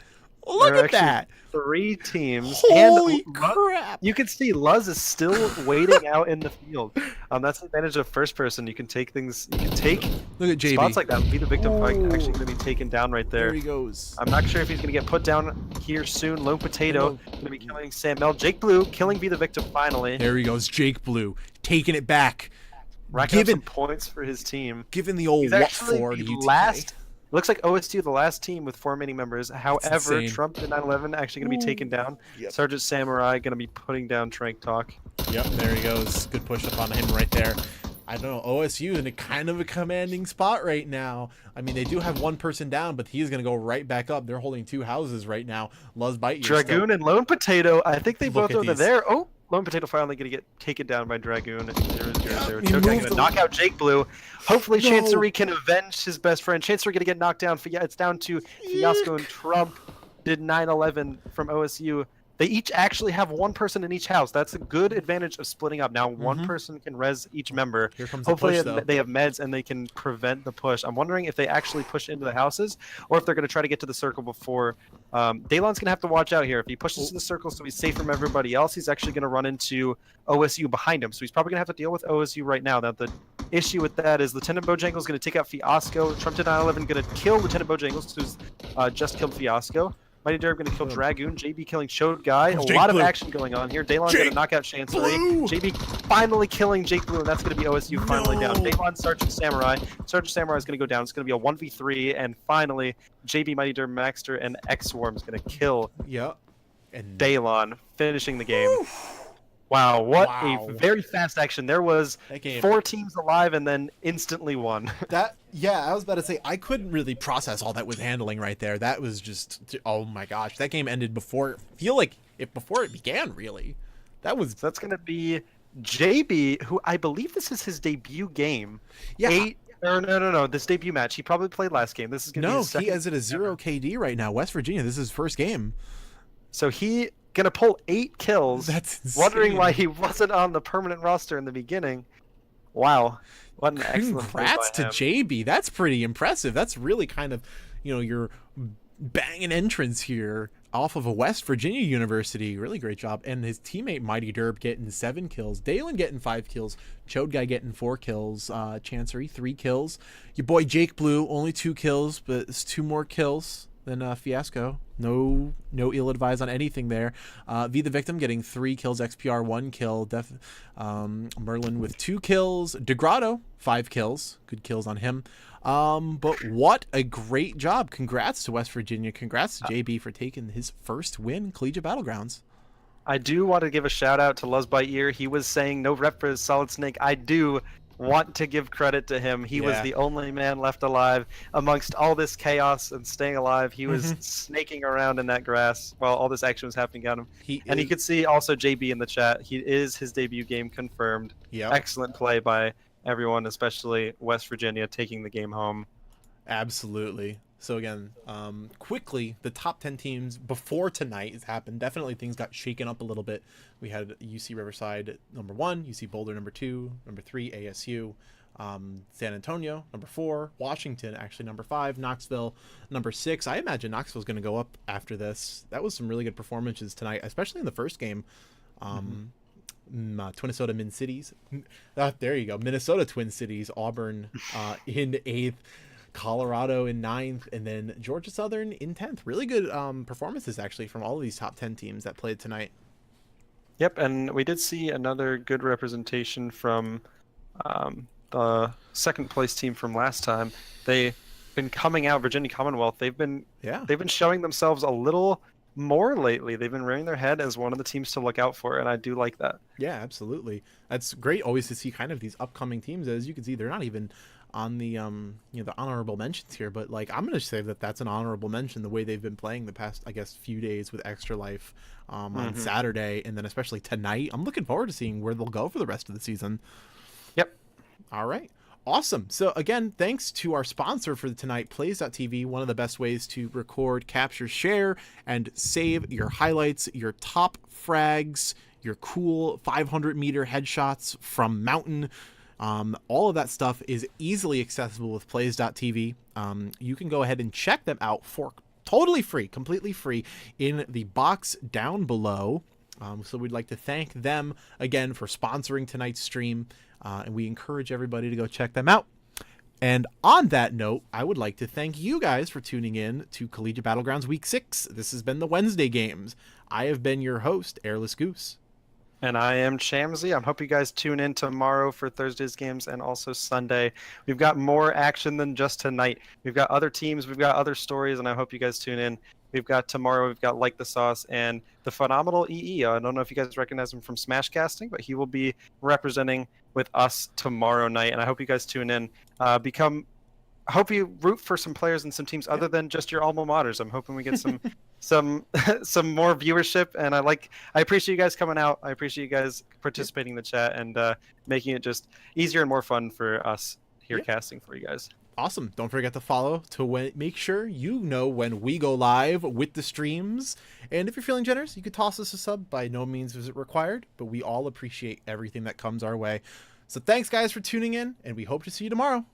Look at that.
3 teams.
Holy
and
crap.
You can see Luz is still waiting out in the field. That's the advantage of first person. You can take things. You can take
Look at JB.
spots like that. Be the Victim fight actually going to be taken down right there.
There he goes.
I'm not sure if he's going to get put down here soon. Lone Potato going to be killing Sam Mel. Jake Blue killing Be the Victim finally.
There he goes. Jake Blue taking it back.
Racking up some points for his team.
Given the old
He's
what
actually
for
the
to
last. Looks like OSU, the last team with 4 remaining members. However,
insane.
Trump and 9/11 actually going to be taken down.
Yep.
Sergeant Samurai going to be putting down Trank Talk.
Yep, there he goes. Good push up on him right there. I don't know, OSU in a kind of a commanding spot right now. I mean, they do have one person down, but he's going to go right back up. They're holding 2 houses right now. Luz Bite.
Dragoon and Lone Potato. I think they both over
these.
there. Oh, Lone Potato finally going to get taken down by Dragoon. Choke going to knock out Jake Blue. Hopefully Chancery can avenge his best friend. Chancery going to get knocked down. It's down to Fiasco and Trump. Did 9/11 from OSU. They each actually have 1 person in each house. That's a good advantage of splitting up. Now 1 person can res each member.
Here comes
Hopefully
the push, though.
they have meds and they can prevent the push. I'm wondering if they actually push into the houses or if they're going to try to get to the circle before. Daylon's going to have to watch out here. If he pushes to the circle so he's safe from everybody else, he's actually going to run into OSU behind him. So he's probably going to have to deal with OSU right now. Now the issue with that is Lieutenant Bojangles going to take out Fiasco. Trump to 9/11 going to kill Lieutenant Bojangles, who's just killed Fiasco. Mighty Derb going to kill Dragoon. JB killing Chode Guy. A lot of action going on here. Daylon's going to knock out Chancery. JB finally killing Jake Blue, and that's going to be OSU finally down. Daylon, Sergeant Samurai. Sergeant Samurai is going to go down. It's going to be a 1v3, and finally, JB, Mighty Derb, Maxter, and X-Swarm is going to kill
And
Daylon, finishing the game. Wow, what a very fast action. There was 4 teams alive and then instantly won.
I was about to say, I couldn't really process all that with handling right there. That was just, oh my gosh. That game ended before it began, really.
That's going to be JB, who I believe this is his debut game.
Yeah.
No. This debut match. He probably played last game. This is going to be his second.
He has it as 0 KD right now. West Virginia, this is his first game.
So he gonna pull 8 kills.
That's insane.
Wondering why he wasn't on the permanent roster in the beginning. Wow, what an excellent play by
Congrats to
him.
JB. That's pretty impressive. That's really kind of, your banging entrance here off of a West Virginia University. Really great job. And his teammate Mighty Derb getting 7 kills. Dalen getting 5 kills. Chode Guy getting 4 kills. Chancery 3 kills. Your boy Jake Blue only 2 kills, but it's 2 more kills than Fiasco. No ill advised on anything there. V the Victim getting 3 kills, XPR 1 kill. Merlin with 2 kills. Degrado 5 kills. Good kills on him. But what a great job. Congrats to West Virginia. Congrats to JB for taking his first win in Collegiate Battlegrounds.
I do want to give a shout out to Luz Bite. He was saying no rep for his Solid Snake. I do want to give credit to him. He was the only man left alive amongst all this chaos and staying alive. He was snaking around in that grass while all this action was happening on him. You could see also JB in the chat. He is his debut game confirmed. Excellent play by everyone, especially West Virginia taking the game home.
Absolutely. So again, quickly, the top 10 teams before tonight has happened. Definitely things got shaken up a little bit. We had UC Riverside number 1, UC Boulder number 2, number 3, ASU, San Antonio number 4, Washington actually number 5, Knoxville number 6. I imagine Knoxville's going to go up after this. That was some really good performances tonight, especially in the first game. Minnesota Min Cities. There you go. Minnesota Twin Cities, Auburn in 8th. Colorado in 9th, and then Georgia Southern in 10th. Really good performances, actually, from all of these top 10 teams that played tonight.
Yep, and we did see another good representation from the second place team from last time. They've been coming out, Virginia Commonwealth. They've been showing themselves a little more lately. They've been rearing their head as one of the teams to look out for, and I do like that.
Yeah, absolutely. That's great always to see kind of these upcoming teams. As you can see, they're not even on the the honorable mentions here, but like I'm gonna say that that's an honorable mention, the way they've been playing the past, I guess, few days with Extra Life on Saturday, and then especially tonight. I'm looking forward to seeing where they'll go for the rest of the season.
Yep.
All right. Awesome. So again, thanks to our sponsor for tonight, Plays.tv, one of the best ways to record, capture, share, and save your highlights, your top frags, your cool 500-meter headshots from mountain. All of that stuff is easily accessible with Plays.tv. You can go ahead and check them out for totally free, completely free, in the box down below. So we'd like to thank them again for sponsoring tonight's stream, and we encourage everybody to go check them out. And on that note, I would like to thank you guys for tuning in to Collegiate Battlegrounds Week 6. This has been the Wednesday games. I have been your host, Airless Goose.
And I am Shamsy. I hope you guys tune in tomorrow for Thursday's games and also Sunday. We've got more action than just tonight. We've got other teams, we've got other stories, and I hope you guys tune in. We've got tomorrow, we've got Like the Sauce and the phenomenal EE. I don't know if you guys recognize him from Smash Casting, but he will be representing with us tomorrow night. And I hope you guys tune in. I hope you root for some players and some teams other than just your alma maters. I'm hoping we get some some more viewership, and I appreciate you guys coming out. I appreciate you guys participating in the chat and making it just easier and more fun for us here casting for you guys.
Awesome. Don't forget to follow to make sure you know when we go live with the streams. And if you're feeling generous, you could toss us a sub. By no means is it required, but we all appreciate everything that comes our way. So thanks guys for tuning in, and we hope to see you tomorrow.